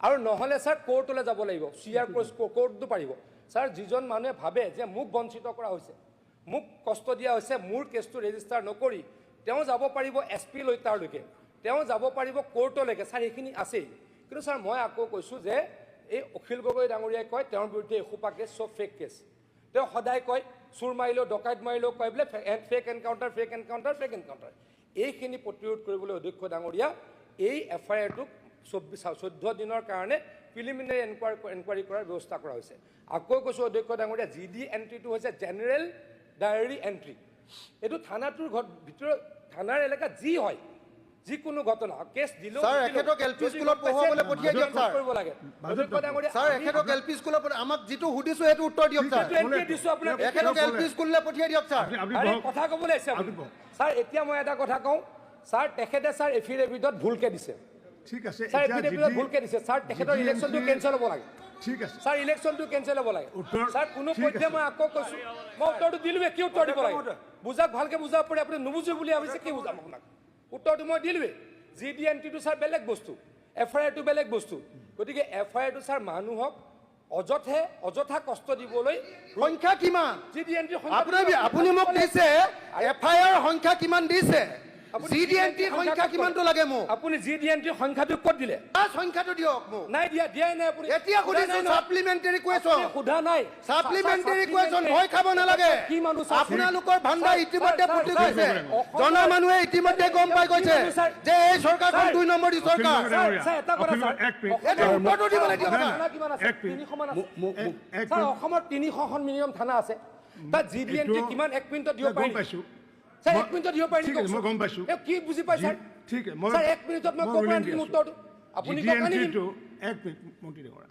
আৰু নহ'লে ছাৰ কোৰ্টলৈ যাব লাগিব CR কোৰ্টটো পাৰিব ছাৰ যিজন মানুহে ভাবে যে মোক বঞ্চিত কৰা হৈছে মোক কষ্ট দিয়া হৈছে মোৰ কেছটো ৰেজিষ্টাৰ নকৰি তেওঁ যাব পাৰিব SP লৈ তাৰলৈকে তেওঁ যাব পাৰিব কোৰ্টলৈকে ছাৰ এইখিনি আছেই কিন্তু ছাৰ মই আকৌ কৈছোঁ যে এই অখিল গগৈ ডাঙৰীয়াই কয় তেওঁৰ বিৰুদ্ধে এসোপা কেছ চব ফেক কেছ তেওঁ সদায় কয় চুৰ মাৰিলেও ডকাইত মাৰিলেও কয় বোলে ফেক এনকাউণ্টাৰ এইখিনি প্ৰতিৰোধ কৰিবলৈ অধ্যক্ষ ডাঙৰীয়া এই এফআইআৰটোক 14 দিনৰ কাৰণে প্ৰিলিমিনাৰী এনকুৱাৰী কৰাৰ ব্যৱস্থা কৰা হৈছে আকৌ কৈছোঁ অধ্যক্ষ ডাঙৰীয়া GD এণ্ট্ৰিটো হৈছে জেনেৰেল ডায়েৰী এণ্ট্ৰি এইটো থানাটোৰ ভিতৰত থানাৰ এলেকাত যি হয় যিকোনো ঘটনা কেছ দিলেও ছাৰ এখেতক LP স্কুলত পঢ়ুৱাবলৈ পঠিয়াই দিয়ক ছাৰ কৰিব লাগে অধ্যক্ষ ডাঙৰীয়া ছাৰ এখেতক LP স্কুলত আমাক যিটো সুধিছো সেইটো উত্তৰ দিয়ক ছাৰ দিছোঁ আপোনাক এখেতক LP স্কুললৈ পঠিয়াই দিয়ক ছাৰ কথা ক'বলৈ আহিছে ছাৰ এতিয়া মই এটা কথা কওঁ ছাৰ তেখেতে ছাৰ এফিডেভিটত ভুলকে দিছে ঠিক আছে ছাৰ এফিডেভিটত ভুলকে দিছে ছাৰ তেখেতৰ ইলেকশ্যনটো কেঞ্চেল হ'ব লাগে ঠিক আছে ছাৰ ইলেকশ্যনটো কেঞ্চেল হ'ব লাগে ছাৰ কোনো পধ্যে মই আকৌ কৈছোঁ মই উত্তৰটো দিলোৱে কি উত্তৰ দিব লাগে বুজাক ভালকৈ বুজাব পাৰি আপুনি নুবুজো বুলি ভাবিছে কি বুজাম আপোনাক উত্তৰটো মই দিলোৱে GD এণ্ট্ৰিটো ছাৰ বেলেগ বস্তু এফআইআৰটো বেলেগ বস্তু গতিকে এফআইআৰটো ছাৰ মানুহক অযথা কষ্ট দিবলৈ সংখ্যা কিমান GD এণ্ট্ৰি আপুনি মোক দিছে এফআইআৰ সংখ্যা কিমান দিছে GD এণ্ট্ৰি সংখ্যা কিমানটো লাগে মোক আপুনি GD এণ্ট্ৰি সংখ্যাটো ক'ত দিলে সংখ্যাটো দিয়ক মোক নাই দিয়াই নাই আপুনি এতিয়া সুধিছো সাপ্লিমেন্টাৰী কুৱেশ্যন সোধা নাই সাপ্লিমেন্টাৰী কুৱেশ্যন ভয় খাব নালাগে কি মানুহ আপোনালোকৰ ভাণ্ডাৰ ইতিমধ্যে ফুটি গৈছে জনা মানুহে ইতিমধ্যে গম পাই গৈছে যে এই চৰকাৰখন 2 নম্বৰী চৰকাৰ এটা কথা এটা উত্তৰটো দিবলৈ দিয়ক ছাৰ অসমত 300খন মিনিমাম থানা আছে তাত GD এণ্ট্ৰি কিমান 1 মিনিটত দিব পাৰি ছাৰ 1 মিনিটত দিব পাৰি মই গম পাইছোঁ কি বুজি পাই ছাৰ ঠিক ছাৰ 1 মিনিটত মই ক'ব পাৰিম উত্তৰটো আপুনি GD এণ্ট্ৰিটো 1 মিনিট মন্ত্ৰী ডাঙৰীয়া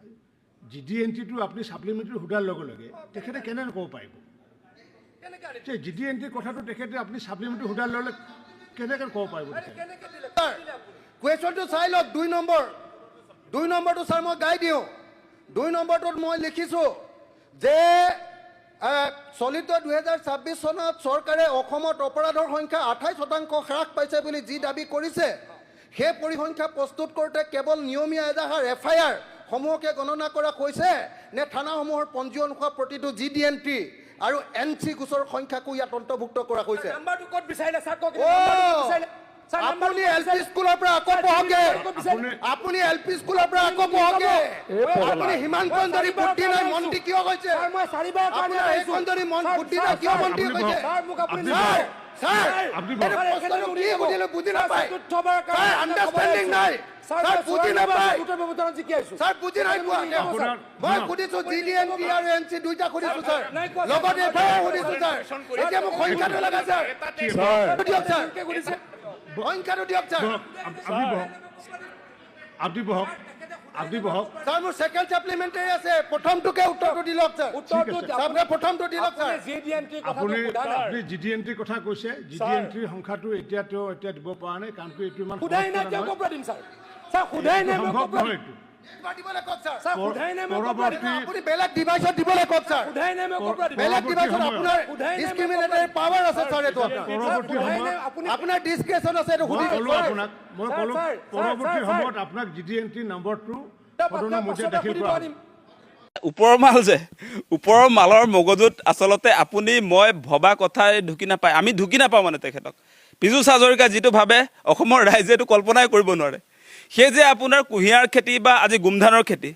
GD এণ্ট্ৰিটো আপুনি ছাপ্লিমেণ্টাৰী সোধাৰ লগে লগে তেখেতে কেনেকৈ ক'ব পাৰিব যে GD এণ্ট্ৰিৰ কথাটো তেখেতে আপুনি ছাপ্লিমেণ্টাৰী সোধাৰ লগে লগে কেনেকৈ ক'ব পাৰিব কুৱেশ্যনটো চাই লওক 2 নম্বৰটো ছাৰ মই গাই দিওঁ 2 নম্বৰটোত মই লিখিছোঁ যে চলিত 2026 চনত চৰকাৰে অসমত অপৰাধৰ সংখ্যা 28% হ্ৰাস পাইছে বুলি যি দাবী কৰিছে সেই পৰিসংখ্যা প্ৰস্তুত কৰোঁতে কেৱল নিয়মীয়া এজাহাৰ এফআইআৰ সমূহকে গণনা কৰা হৈছে নে থানাসমূহৰ পঞ্জীয়ন হোৱা প্ৰতিটো GD এণ্ট্ৰি আৰু NC গোচৰ সংখ্যাকো ইয়াত অন্তৰ্ভুক্ত কৰা হৈছে নাম্বাৰটো ক'ত বিচাৰিলে ছাৰ কওক আপুনি LP স্কুলৰ পৰা আকৌ পঢ়কে আপুনি LP স্কুলৰ পৰা আকৌ পঢ়কে আপুনি সিমান কন্দৰি বুদ্ধি নাই মন্ত্ৰী কিয় কৈছে মই চাৰিবাৰ কাৰণে এই কন্দৰি মন বুদ্ধি নাই কিয় মন্ত্ৰী কৈছে ছাৰ মোক আপুনি ছাৰ প্ৰশ্নটো কি বুজিলে বুজি নাপায় ছাৰ আণ্ডাৰষ্টেণ্ডিং নাই ছাৰ বুজি নাপায় ছাৰ বুজি নাই পোৱা মই সুধিছো GD এণ্ট্ৰি আৰু NC দুইটা সুধিছো ছাৰ লগত এফআইআৰ সুধিছো ছাৰ এতিয়া মোক সংখ্যাটো লাগে ছাৰ দিয়ক ছাৰ সংখ্যাটো দিয়ক ছাৰ আপুনি বহক ছাৰ মোৰ ছেকেণ্ড ছাপ্লিমেণ্টাৰী আছে প্ৰথমটোকে উত্তৰটো দি লওক ছাৰ প্ৰথমটো দি লওক ছাৰ আপুনি GD এণ্ট্ৰিৰ কথা কৈছে GD এণ্ট্ৰিৰ সংখ্যাটো এতিয়া দিব পৰা নাই কাৰণ এইটো ইমান স্যাৰ সোধাই নাই মই সম্ভৱ ক'ব নহয় এইটো দিবলৈ কওক ছাৰ স্যার সোধাই নাই মই ক'ব আপুনি বেলেগ ডিভাইচত দিবলৈ কওক ছাৰ সোধাই নাই মই ক'ব বেলেগ ডিভাইচত আপোনাৰ সোধাই নাই মই ডিসক্ৰিমিনেটৰী পাৱাৰ আছে ছাৰ এইটো আপোনাৰ পৰৱৰ্তী সময়ত আপোনাৰ ডিসক্ৰিপশ্যন আছে এইটো মই সুধি ক'লো আপোনাক মই ছাৰ, ক'লো ছাৰ, পৰৱৰ্তী ছাৰ, সময়ত আপোনাক GDNT নম্বৰটো সদনৰ মধ্যে দাখিল কৰা হ'ব। ওপৰৰ মাল যে ওপৰৰ মালৰ মগজুত আচলতে আপুনি মই ভবা কথা ঢুকি নাপায় আমি ঢুকি নাপাওঁ মানে তেখেতক পীযুষ হাজৰিকা যিটো ভাবে অসমৰ ৰাইজে এইটো কল্পনাই কৰিব নোৱাৰে সেই যে আপোনাৰ কুঁহিয়াৰ খেতি বা আজি গোমধানৰ খেতি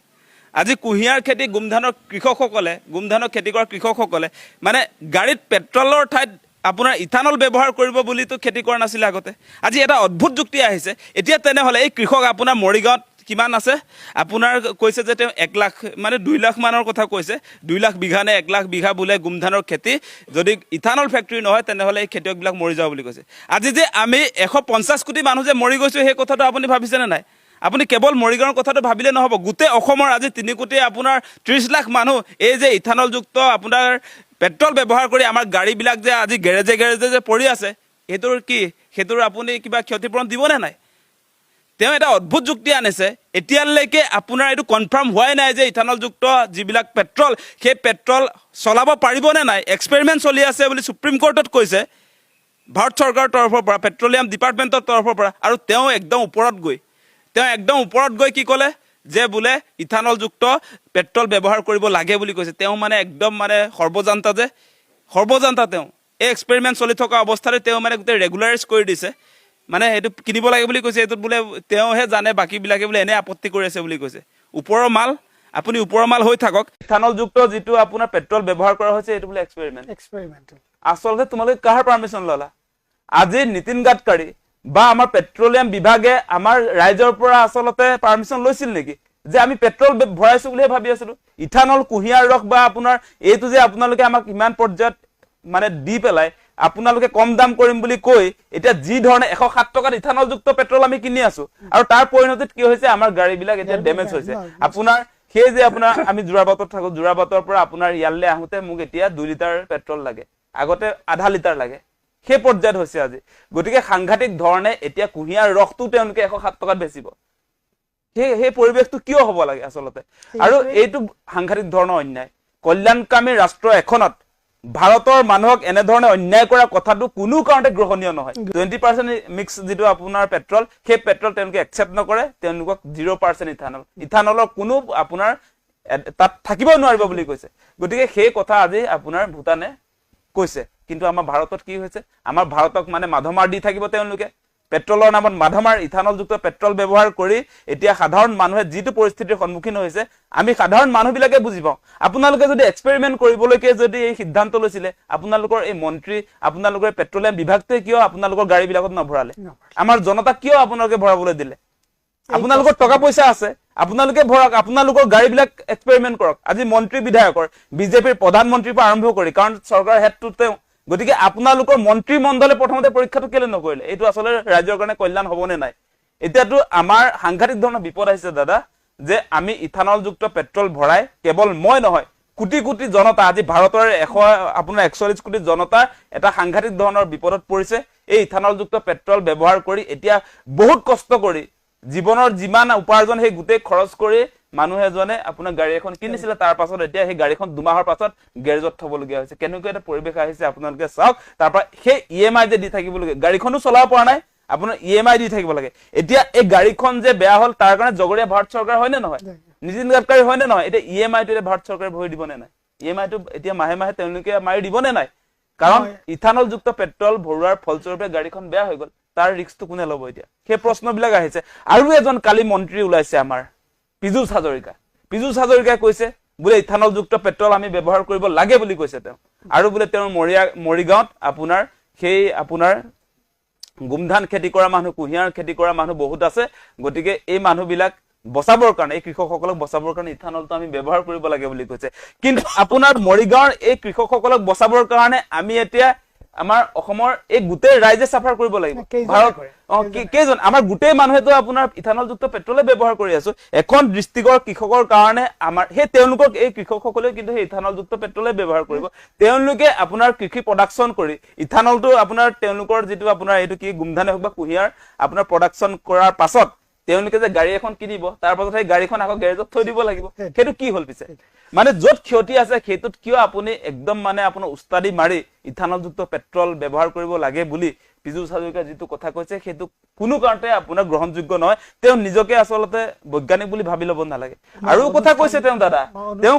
আজি কুঁহিয়াৰ খেতি গোমধানৰ কৃষকসকলে গোমধানৰ খেতি কৰা কৃষকসকলে মানে গাড়ীত পেট্ৰলৰ ঠাইত আপোনাৰ ইথানল ব্যৱহাৰ কৰিব বুলিতো খেতি কৰা নাছিলে আগতে আজি এটা অদ্ভুত যুক্তি আহিছে এতিয়া তেনেহ'লে এই কৃষক আপোনাৰ মৰিগাঁৱত কিমান আছে আপোনাৰ কৈছে যে তেওঁ 1 লাখ মানে 2 লাখ মানৰ কথা কৈছে 2 লাখ বিঘা নে 1 লাখ বিঘা বোলে গোমধানৰ খেতি যদি ইথানল ফেক্টৰী নহয় তেনেহ'লে এই খেতিয়কবিলাক মৰি যাব বুলি কৈছে আজি যে আমি 150 কোটি মানুহ যে মৰি গৈছোঁ সেই কথাটো আপুনি ভাবিছেনে নাই আপুনি কেৱল মৰিগাঁৱৰ কথাটো ভাবিলে নহ'ব গোটেই অসমৰ আজি 3 কোটি আপোনাৰ 30 লাখ মানুহ এই যে ইথানলযুক্ত আপোনাৰ পেট্ৰল ব্যৱহাৰ কৰি আমাৰ গাড়ীবিলাক যে আজি গেৰেজে যে পৰি আছে সেইটোৰ আপুনি কিবা ক্ষতিপূৰণ দিবনে নাই তেওঁ এটা অদ্ভুত যুক্তি আনিছে এতিয়ালৈকে আপোনাৰ এইটো কনফাৰ্ম হোৱাই নাই যে ইথানলযুক্ত যিবিলাক পেট্ৰল সেই পেট্ৰল চলাব পাৰিবনে নাই এক্সপেৰিমেণ্ট চলি আছে বুলি সুপ্ৰিম কোৰ্টত কৈছে ভাৰত চৰকাৰৰ তৰফৰ পৰা পেট্ৰলিয়াম ডিপাৰ্টমেণ্টৰ তৰফৰ পৰা আৰু তেওঁ একদম ওপৰত গৈ কি ক'লে যে বোলে ইথানলযুক্ত পেট্ৰল ব্যৱহাৰ কৰিব লাগে বুলি কৈছে তেওঁ মানে একদম মানে সৰ্বজান্তা তেওঁ এই এক্সপেৰিমেণ্ট চলি থকা অৱস্থাতে তেওঁ মানে গোটেই ৰেগুলাৰাইজ কৰি দিছে মানে এইটো কিনিব লাগে বুলি কৈছে এইটোত বোলে তেওঁহে জানে বাকীবিলাকে বোলে এনে আপত্তি কৰি আছে বুলি কৈছে ওপৰৰ মাল আপুনি ওপৰৰ মাল হৈ থাকক ইথানলযুক্ত যিটো আপোনাৰ পেট্ৰল ব্যৱহাৰ কৰা হৈছে এইটো বোলে এক্সপেৰিমেণ্ট আচলতে তোমালোকে কাৰ পাৰ্মিশ্যন ল'লা আজি নীতিন গাডকাৰী বা আমাৰ পেট্ৰলিয়াম বিভাগে আমাৰ ৰাইজৰ পৰা আচলতে পাৰ্মিশ্যন লৈছিল নেকি যে আমি পেট্ৰল ভৰাইছো বুলিহে ভাবি আছিলো ইথানল কুঁহিয়াৰ ৰস বা আপোনাৰ এইটো যে আপোনালোকে আমাক ইমান পৰ্যায়ত মানে দি পেলাই আপোনালোকে কম দাম কৰিম বুলি কৈ এতিয়া যি ধৰণে 107 টকাত ইথানলযুক্ত পেট্ৰল আমি কিনি আছো আৰু তাৰ পৰিণতিত কি হৈছে আমাৰ গাড়ীবিলাক এতিয়া ডেমেজ হৈছে আপোনাৰ সেই যে আপোনাৰ আমি যোৰাবাটত থাকো যোৰাবাটৰ পৰা আপোনাৰ ইয়ালৈ আহোতে মোক এতিয়া 2 লিটাৰ পেট্ৰল লাগে আগতে আধা লিটাৰ লাগে সেই পৰ্যায়ত হৈছে আজি গতিকে সাংঘাতিক ধৰণে এতিয়া কুঁহিয়াৰ ৰসটো তেওঁলোকে 107 টকাত বেচিব সেই পৰিৱেশটো কিয় হ'ব লাগে আচলতে আৰু এইটো সাংঘাতিক ধৰণৰ অন্যায় কল্যাণকামী ৰাষ্ট্ৰ এখনত ভাৰতৰ মানুহক এনে ধৰণে অন্যায় কৰা কথাটো কোনো কাৰণতে গ্ৰহণীয় নহয় 20% মিক্স যেটো আপোনাৰ পেট্ৰল সেই পেট্ৰল তেওঁলোকে একচেপ্ট নকৰে তেওঁলোকক 0% ইথানলৰ কোনো আপোনাৰ তাত থাকিব নোৱাৰিব বুলি কৈছে গতিকে সেই কথা আজি আপোনাৰ ভূটানে কৈছে কিন্তু আমাৰ ভাৰতত কি হৈছে আমাৰ ভাৰতক মানে মাধমাৰ দি থাকিব তেওঁলোকে পেট্ৰলৰ নামত মাধমাৰ ইথানলযুক্ত পেট্ৰল ব্যৱহাৰ কৰি এতিয়া সাধাৰণ মানুহে যিটো পৰিস্থিতিৰ সন্মুখীন হৈছে আমি সাধাৰণ মানুহবিলাকে বুজি পাওঁ আপোনালোকে যদি এক্সপেৰিমেণ্ট কৰিবলৈকে যদি এই সিদ্ধান্ত লৈছিলে আপোনালোকৰ এই মন্ত্ৰী আপোনালোকৰ পেট্ৰলিয়াম বিভাগটোৱে কিয় আপোনালোকৰ গাড়ীবিলাকত নভৰালে আমাৰ জনতাক কিয় আপোনালোকে ভৰাবলৈ দিলে আপোনালোকৰ টকা পইচা আছে আপোনালোকে ভৰক আপোনালোকৰ গাড়ীবিলাক এক্সপেৰিমেণ্ট কৰক আজি মন্ত্ৰী বিধায়কৰ বিজেপিৰ প্ৰধানমন্ত্ৰীৰ পৰা আৰম্ভ কৰি কাৰণ চৰকাৰৰ হেডটো তেওঁ গতিকে আপোনালোকৰ মন্ত্ৰী মণ্ডলে প্ৰথমতে পৰীক্ষাটো কেলে নকৰিলে এইটো আসলে ৰাজ্যৰ কাৰণে কল্যাণ হ'বনে নাই এতিয়াতো আমাৰ সাংঘাতিক ধৰণৰ বিপদ আহিছে দাদা যে আমি ইথানলযুক্ত পেট্ৰল ভৰাই কেৱল মই নহয় কোটি কোটি জনতা আজি ভাৰতৰ আপোনাৰ 140 কোটি জনতা এটা সাংঘাতিক ধৰণৰ বিপদত পৰিছে এই ইথানলযুক্ত পেট্ৰল ব্যৱহাৰ কৰি এতিয়া বহুত কষ্ট কৰি জীৱনৰ যিমান উপাৰ্জন সেই গোটেই খৰচ কৰি মানুহ এজনে আপোনাৰ গাড়ী এখন কিনিছিলে তাৰ পাছত এতিয়া সেই গাড়ীখন 2 মাহৰ পাছত গেৰেজত থবলগীয়া হৈছে কেনেকৈ এটা পৰিৱেশ আহিছে আপোনালোকে চাওক তাৰ পৰা সেই ইএমআই যে দি থাকিবলগীয়া গাড়ীখনো চলাব পৰা নাই আপোনাৰ ইএমআই দি থাকিব লাগে এতিয়া এই গাড়ীখন যে বেয়া হ'ল তাৰ কাৰণে জগৰীয়া ভাৰত চৰকাৰ হয় নে নহয় নীতিন গাডকাৰী হয় নে নহয় এতিয়া ইএমআইটো ভাৰত চৰকাৰে ভৰি দিব নে নাই ইএমআইটো এতিয়া মাহে মাহে তেওঁলোকে মাৰি দিব নে নাই কাৰণ ইথানলযুক্ত পেট্ৰল ভৰোৱাৰ ফলস্বৰূপে গাড়ীখন বেয়া হৈ গ'ল তাৰ ৰিস্কটো কোনে ল'ব এতিয়া সেই প্ৰশ্নবিলাক আহিছে আৰু এজন কালি মন্ত্ৰী ওলাইছে আমাৰ পীযুষ হাজৰিকাই কৈছে বোলে ইথানলযুক্ত পেট্ৰল আমি ব্যৱহাৰ কৰিব লাগে বুলি কৈছে তেওঁ আৰু বোলে তেওঁৰ মৰিগাঁৱত আপোনাৰ সেই আপোনাৰ গোমধান খেতি কৰা মানুহ কুঁহিয়াৰ খেতি কৰা মানুহ বহুত আছে গতিকে এই মানুহবিলাক বচাবৰ কাৰণে এই কৃষকসকলক বচাবৰ কাৰণে ইথানলটো আমি ব্যৱহাৰ কৰিব লাগে বুলি কৈছে কিন্তু আপোনাৰ মৰিগাঁৱৰ এই কৃষকসকলক বচাবৰ কাৰণে আমি এতিয়া আমাৰ অসমৰ এই গোটেই ৰাইজে সাফাৰ কৰিব লাগিব ভাৰত কেজন আমাৰ গোটেই মানুহেতো আপোনাৰ ইথানলযুক্ত পেট্ৰলে ব্যৱহাৰ কৰি আছো এখন দৃষ্টিকৰ কৃষকৰ কাৰণে আমাৰ সেই তেওঁলোকক এই কৃষকসকলে কিন্তু সেই ইথানলযুক্ত পেট্ৰলে ব্যৱহাৰ কৰিব তেওঁলোকে আপোনাৰ কৃষি প্ৰডাকচন কৰি ইথানলটো আপোনাৰ তেওঁলোকৰ যেটো আপোনাৰ এইটো কি গোমধানে হক বা কুঁহিয়াৰ আপোনাৰ প্ৰডাকচন কৰাৰ পাছত তেওঁলোকে যে গাড়ী এখন কিনিব তাৰ পাছত সেই গাড়ীখন আকৌ গেৰেজত থৈ দিব লাগিব সেইটো কি হ'ল পিছে মানে য'ত ক্ষতি আছে সেইটোত কিয় আপুনি একদম মানে আপোনাৰ উস্তাদি মাৰি ইথানলযুক্ত পেট্ৰল ব্যৱহাৰ কৰিব লাগে বুলি পীযুষ হাজৰিকা যিটো কথা কৈছে সেইটো কোনো কাৰণতে আপোনাৰ গ্ৰহণযোগ্য নহয় তেওঁ নিজকে আচলতে বৈজ্ঞানিক বুলি ভাবি ল'ব নালাগে আৰু কথা কৈছে তেওঁ দাদা তেওঁ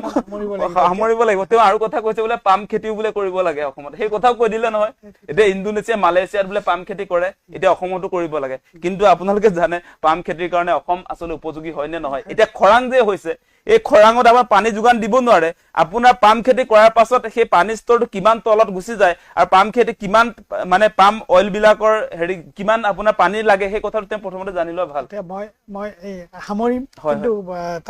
সামৰিব লাগিব তেওঁ আৰু কথা কৈছে বোলে পাম খেতিও বোলে কৰিব লাগে অসমত সেই কথাও কৈ দিলে নহয় এতিয়া ইণ্ডোনেছিয়া মালয়েছিয়াত বোলে পাম খেতি কৰে এতিয়া অসমতো কৰিব লাগে কিন্তু আপোনালোকে জানে পাম খেতিৰ কাৰণে অসম আচলতে উপযোগী হয় নে নহয় এতিয়া খৰাং যে হৈছে এই খৰাঙত আমাৰ পানী যোগান দিব নোৱাৰে আপোনাৰ পাম খেতি কৰাৰ পাছত সেই পানী স্তৰটো কিমান তলত গুচি যায় আৰু পাম খেতি কিমান মানে পাম অইল বিলাকৰ হেৰি কিমান আপোনাৰ পানী লাগে সেই কথাটো তেওঁ প্ৰথমতে জানি লোৱা ভাল মই সামৰিম কিন্তু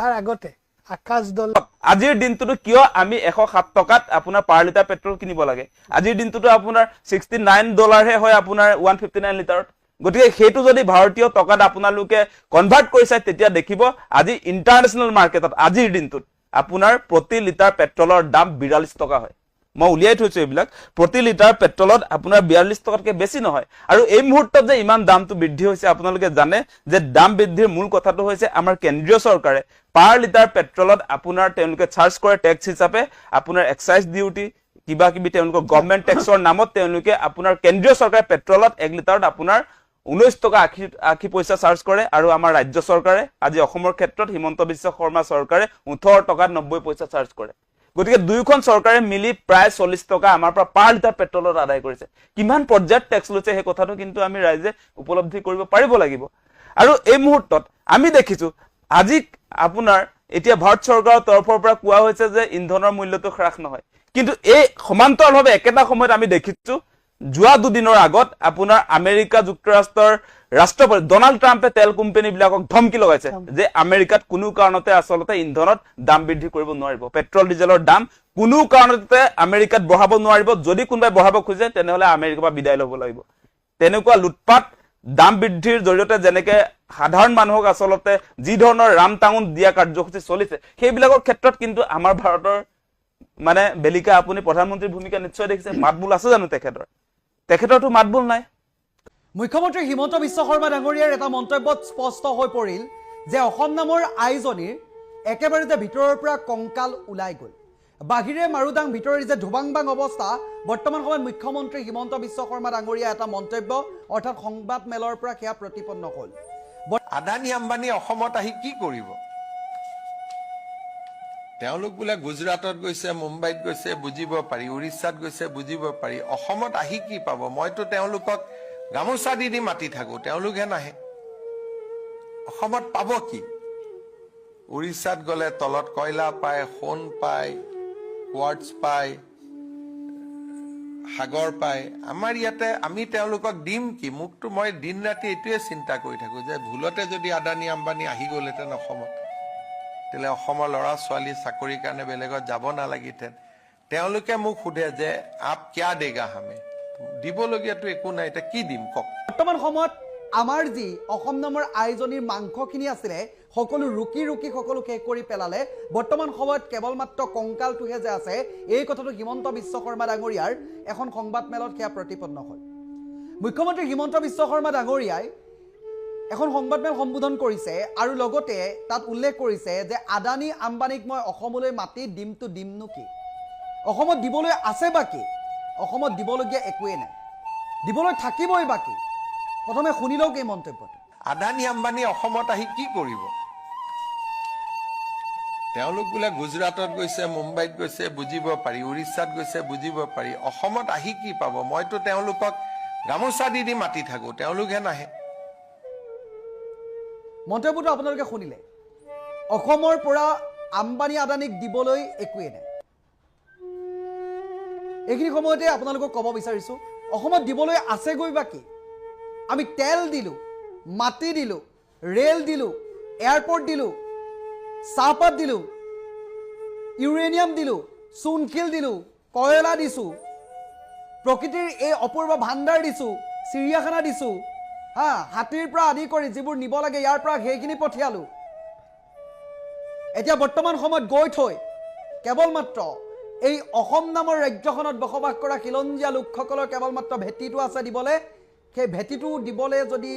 তাৰ আগতে আকাশ দল আজিৰ দিনটোতো কিয় আমি 107 টকাত আপোনাৰ পাৰ লিটাৰ পেট্ৰল কিনিব লাগে আজিৰ দিনটোতো আপোনাৰ $69 হে হয় আপোনাৰ 159 লিটাৰত গতিকে সেইটো যদি ভাৰতীয় টকাত আপোনালোকে কনভাৰ্ট কৰিছে তেতিয়া দেখিব আজি ইন্টাৰনেশ্যনেল মাৰ্কেটত আজিৰ দিনটোত আপোনাৰ প্ৰতি লিটাৰ পেট্ৰলৰ দাম 42 টকা হয় মই উলিয়াই থৈছো এইবিলাক প্ৰতি লিটাৰ পেট্ৰলত আপোনাৰ 42 টকাতকৈ বেছি নহয় আৰু এই মুহূৰ্তত যে ইমান দামটো বৃদ্ধি হৈছে আপোনালোকে জানে যে দাম বৃদ্ধিৰ মূল কথাটো হৈছে আমাৰ কেন্দ্ৰীয় চৰকাৰে পাৰ লিটাৰ পেট্ৰলত আপোনাৰ তেওঁলোকে চাৰ্জ কৰে টেক্স হিচাপে আপোনাৰ এক্সাইজ ডিউটি কিবা কিবি তেওঁলোকৰ গভৰ্ণমেণ্ট টেক্সৰ নামত তেওঁলোকে আপোনাৰ কেন্দ্ৰীয় চৰকাৰে পেট্ৰলত 1 লিটাৰত আপোনাৰ 19 টকা 80 পইচা চাৰ্জ কৰে আৰু আমাৰ ৰাজ্য চৰকাৰে আজি অসমৰ ক্ষেত্ৰত হিমন্ত বিশ্ব শৰ্মা চৰকাৰে 18 টকা 90 পইচা চাৰ্জ কৰে গতিকে দুইখন চৰকাৰে মিলি প্ৰায় 40 টকা আমাৰ পৰা পাৰ লিটাৰ পেট্ৰলত আদায় কৰিছে কিমান পৰ্যায়ত টেক্স লৈছে সেই কথাটো কিন্তু আমি ৰাইজে উপলব্ধি কৰিব পাৰিব লাগিব আৰু এই মুহূৰ্তত আমি দেখিছো আজি আপোনাৰ এতিয়া ভাৰত চৰকাৰৰ তৰফৰ পৰা কোৱা হৈছে যে ইন্ধনৰ মূল্যটো হ্ৰাস নহয় কিন্তু এই সমান্তৰালভাৱে একেটা সময়ত আমি দেখিছো যোৱা দুদিনৰ আগত আপোনাৰ আমেৰিকা যুক্তৰাষ্ট্ৰৰ ৰাষ্ট্ৰপতি ডনাল্ড ট্ৰাম্পে তেল কোম্পানী বিলাকক ধমকি লগাইছে যে আমেৰিকাত কোনো কাৰণতে আচলতে ইন্ধনত দাম বৃদ্ধি কৰিব নোৱাৰিব পেট্ৰল ডিজেলৰ দাম কোনো কাৰণতে আমেৰিকাত বঢ়াব নোৱাৰিব যদি কোনোবাই বঢ়াব খোজে তেনেহলে আমেৰিকাৰ পৰা বিদায় ল'ব লাগিব তেনেকুৱা লুটপাট দাম বৃদ্ধিৰ জৰিয়তে যেনেকে সাধাৰণ মানুহক আচলতে যি ধৰণৰ ৰাম টাঙুন দিয়া কাৰ্যসূচী চলিছে সেইবিলাকৰ ক্ষেত্ৰত কিন্তু আমাৰ ভাৰতৰ মানে বেলিকা আপুনি প্ৰধানমন্ত্ৰীৰ ভূমিকা নিশ্চয় দেখিছে মাতবোল আছে জানো তেখেতৰতো মাতবোল নাই মুখ্যমন্ত্ৰী হিমন্ত বিশ্ব শৰ্মা ডাঙৰীয়াৰ এটা মন্তব্যত স্পষ্ট হৈ পৰিল যে অসম নামৰ আইজনীৰ একেবাৰে যে ভিতৰৰ পৰা কংকাল ওলাই গ'ল বাহিৰে মাৰুদাং ভিতৰৰ যে ধুবাংবাং অৱস্থা বৰ্তমান সময়ত মুখ্যমন্ত্ৰী হিমন্ত বিশ্ব শৰ্মা ডাঙৰীয়া এটা মন্তব্য অৰ্থাৎ সংবাদ মেলৰ পৰা সেয়া প্ৰতিপন্ন হ'ল আদানী আম্বানী অসমত আহি কি কৰিব তেওঁলোক বোলে গুজৰাটত গৈছে মুম্বাইত গৈছে বুজিব পাৰি উৰিষ্যাত গৈছে বুজিব পাৰি অসমত আহি কি পাব মইতো তেওঁলোকক গামোচা দি মাতি থাকো তেওঁলোকহে নাহে অসমত পাব কি উৰিষ্যাত গ'লে তলত কয়লা পায় সোণ পায় কোৱাৰ্টছ পায় সাগৰ পায় আমাৰ ইয়াতে আমি তেওঁলোকক দিম কি মুকটো মই দিন ৰাতি এইটোৱে চিন্তা কৰি থাকো যে ভুলতে যদি আদানী আম্বানী আহি গ'লহেঁতেন অসমত তেলে অসমৰ ল'ৰা ছোৱালী চাকৰিৰ কাৰণে বেলেগত যাব নালাগিতেন তেওঁলোকে মোক সোধে যে আপ কিয়া দেগা হামে দিবলগীয়াটো একো নাই এটা কি দিম কক বৰ্তমান সময়ত আমাৰ যি অসম নামৰ আইজনীৰ মাংসখিনি আছিলে সকলো ৰুকি সকলো শেষ কৰি পেলালে বৰ্তমান সময়ত কেৱল মাত্ৰ কংকালটোহে যে আছে এই কথাটো হিমন্ত বিশ্ব শৰ্মা ডাঙৰীয়াৰ এখন সংবাদ মেলত সেয়া প্ৰতিপন্ন হ'ল মুখ্যমন্ত্ৰী হিমন্ত বিশ্ব শৰ্মা ডাঙৰীয়াই এখন সংবাদ মেল সম্বোধন কৰিছে আৰু লগতে তাত উল্লেখ কৰিছে যে আদানী আম্বানীক মই অসমলৈ মাতি দিমটো দিমনো কি অসমত দিবলৈ আছে বাকি অসমত দিবলগীয়া একোৱে নাই দিবলৈ থাকিবই বাকি প্ৰথমে শুনি লওক এই মন্তব্যটো আদানী আম্বানী অসমত আহি কি কৰিব তেওঁলোক বোলে গুজৰাটত গৈছে মুম্বাইত গৈছে বুজিব পাৰি উৰিষ্যাত গৈছে বুজিব পাৰি অসমত আহি কি পাব মইতো তেওঁলোকক গামোচা দি মাতি থাকো তেওঁলোকহে নাহে মন্তব্যটো আপোনালোকে শুনিলে অসমৰ পৰা আম্বানী আদানীক দিবলৈ একোৱে নাই এইখিনি সময়তে আপোনালোকক ক'ব বিচাৰিছো অসমত দিবলৈ আছেগৈ বাকি আমি তেল দিলো মাটি দিলো ৰেল দিলো এয়াৰপোৰ্ট দিলো চাহপাত দিলো ইউৰেনিয়াম দিলো চুনশিল দিলো কয়লা দিছো প্ৰকৃতিৰ এই অপূৰ্ব ভাণ্ডাৰ দিছো চিৰিয়াখানা দিছো হাতীৰ পৰা আদি কৰি যিবোৰ নিব লাগে ইয়াৰ পৰা সেইখিনি পঠিয়ালো এতিয়া বৰ্তমান সময়ত গৈ থৈ কেৱল মাত্ৰ এই অসম নামৰ ৰাজ্যখনত বসবাস কৰা খিলঞ্জীয়া লোকসকলৰ কেৱল মাত্ৰ ভেটিটো আছে দিবলৈ সেই ভেটিটো দিবলৈ যদি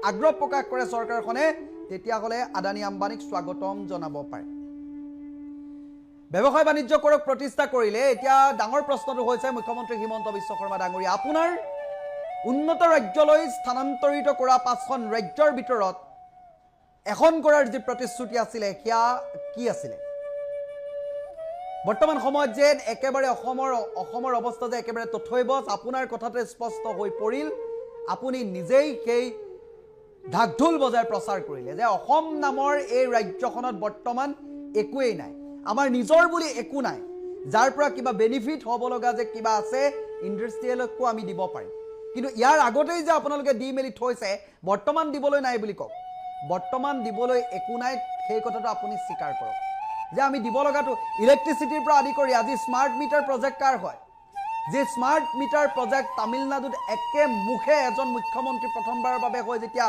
আগ্ৰহ প্ৰকাশ কৰে চৰকাৰখনে তেতিয়াহ'লে আদানী আম্বানীক স্বাগতম জনাব পাৰে ব্যৱসায় বাণিজ্য কৰক প্ৰতিষ্ঠা কৰিলে এতিয়া ডাঙৰ প্ৰশ্নটো হৈছে মুখ্যমন্ত্ৰী হিমন্ত বিশ্ব শৰ্মা ডাঙৰীয়া আপোনাৰ উন্নত ৰাজ্যলৈ স্থানান্তৰিত কৰা 5খন ৰাজ্যৰ ভিতৰত এখন কৰাৰ যি প্ৰতিশ্ৰুতি আছিলে সেয়া কি আছিলে বৰ্তমান সময়ত যে একেবাৰে অসমৰ অৱস্থা যে একেবাৰে তথৈবচ আপোনাৰ কথাতে স্পষ্ট হৈ পৰিল আপুনি নিজেই সেই ঢাকঢোল বজাই প্ৰচাৰ কৰিলে যে অসম নামৰ এই ৰাজ্যখনত বৰ্তমান একোৱেই নাই আমাৰ নিজৰ বুলি একো নাই যাৰ পৰা কিবা বেনিফিট হ'ব লগা যে কিবা আছে ইণ্ডাষ্ট্ৰিয়েলকো আমি দিব পাৰিম কিন্তু ইয়াৰ আগতেই যে আপোনালোকে দি মেলি থৈছে বৰ্তমান দিবলৈ নাই বুলি কওক বৰ্তমান দিবলৈ একো নাই সেই কথাটো আপুনি স্বীকাৰ কৰক যে আমি দিব লগাটো ইলেক্ট্ৰিচিটিৰ পৰা আদি কৰি আজি স্মাৰ্ট মিটাৰ প্ৰজেক্ট কাৰ হয় যে স্মাৰ্ট মিটাৰ প্ৰজেক্ট তামিলনাডুত একে মুখে এজন মুখ্যমন্ত্ৰী প্ৰথমবাৰৰ বাবে হৈ যেতিয়া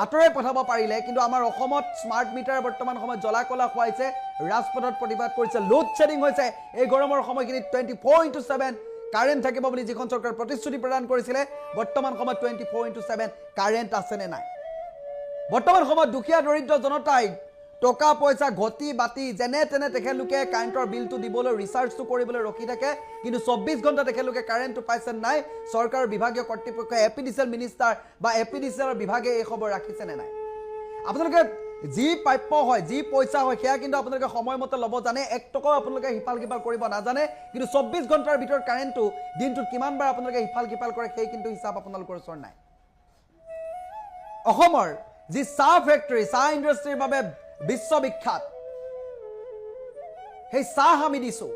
আঁতৰাই পঠাব পাৰিলে কিন্তু আমাৰ অসমত স্মাৰ্ট মিটাৰ বৰ্তমান সময়ত জ্বলা কলা খুৱাইছে ৰাজপথত প্ৰতিবাদ কৰিছে লোড শ্বেডিং হৈছে এই গৰমৰ সময়খিনিত 24/7 কাৰেণ্ট থাকিব বুলি যিখন চৰকাৰ প্ৰতিশ্ৰুতি প্ৰদান কৰিছিলে বৰ্তমান সময়ত 24/7 কাৰেণ্ট আছে নে নাই বৰ্তমান সময়ত দুখীয়া দৰিদ্ৰ জনতাই টকা পইচা ঘটি বাতি যেনে তেনে তেখেতলোকে কাৰেণ্টৰ বিলটো দিবলৈ ৰিচাৰ্জটো কৰিবলৈ ৰখি থাকে কিন্তু 24 ঘণ্টা তেখেতলোকে কাৰেণ্টটো পাইছে নাই চৰকাৰৰ বিভাগীয় কৰ্তৃপক্ষ এপিডিচিএল মিনিষ্টাৰ বা এপিডিচিএলৰ বিভাগে এই খবৰ ৰাখিছে নে নাই আপোনালোকে যি প্ৰাপ্য হয় যি পইচা হয় সেয়া কিন্তু আপোনালোকে সময়মতে ল'ব জানে 1 টকাও আপোনালোকে হিফাল কিপাল কৰিব নাজানে কিন্তু 24 ঘণ্টাৰ ভিতৰত কাৰেণ্টটো দিনটোত কিমানবাৰ আপোনালোকে হিফাল কিপাল কৰে সেই কিন্তু হিচাপ আপোনালোকৰ ওচৰত নাই অসমৰ যি চাহ ফেক্টৰী চাহ ইণ্ডাষ্ট্ৰীৰ বাবে বিশ্ববিখ্যাত সেই চাহ আমি দিছো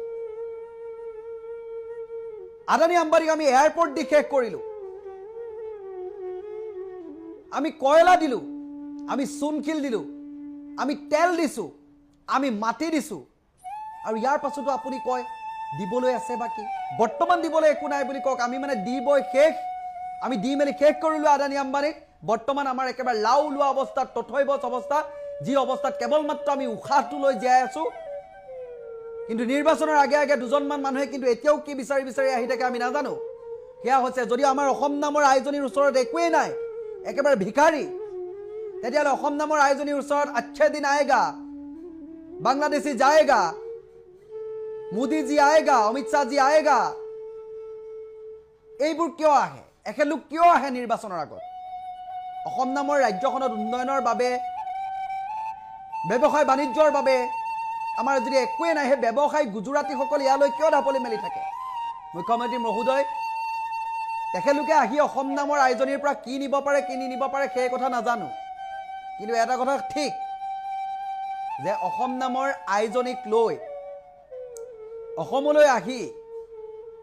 আদানী আম্বানীক আমি এয়াৰপোৰ্ট দি শেষ কৰিলো আমি কয়লা দিলো আমি চুনশিল দিলো আমি তেল দিছো আমি মাটি দিছো আৰু ইয়াৰ পাছতো আপুনি কয় দিবলৈ আছে বাকি বৰ্তমান দিবলৈ একো নাই বুলি কওক আমি মানে দিবই শেষ আমি দি মেলি শেষ কৰিলো আদানী আম্বানীক বৰ্তমান আমাৰ একেবাৰে লাউ লোৱা অৱস্থা তথৈবচ অৱস্থা যি অৱস্থাত কেৱল মাত্ৰ আমি উশাহটো লৈ জীয়াই আছো কিন্তু নিৰ্বাচনৰ আগে আগে দুজনমান মানুহে কিন্তু এতিয়াও কি বিচাৰি বিচাৰি আহি থাকে আমি নাজানো সেয়া হৈছে যদি আমাৰ অসম নামৰ আইজনীৰ ওচৰত একোৱেই নাই একেবাৰে ভিখাৰী তেতিয়াহ'লে অসম নামৰ আইজনীৰ ওচৰত আচ্ছা দিন আয়েগা বাংলাদেশী যায়েগা মোদী জি আয়েগা অমিত শ্বাহ জি আয়েগা এইবোৰ কিয় আহে একেলোক কিয় আহে নিৰ্বাচনৰ আগত অসম নামৰ ৰাজ্যখনত উন্নয়নৰ বাবে ব্যৱসায় বাণিজ্যৰ বাবে আমাৰ যদি একোৱেই নাই সেই ব্যৱসায়ী গুজৰাটীসকল ইয়ালৈ কিয় ঢাপলি মেলি থাকে মুখ্যমন্ত্ৰী মহোদয় তেখেতলোকে আহি অসম নামৰ আইজনীৰ পৰা কি নিব পাৰে কি নিব পাৰে সেই কথা নাজানো কিন্তু এটা কথা ঠিক যে অসম নামৰ আইজনীক লৈ অসমলৈ আহি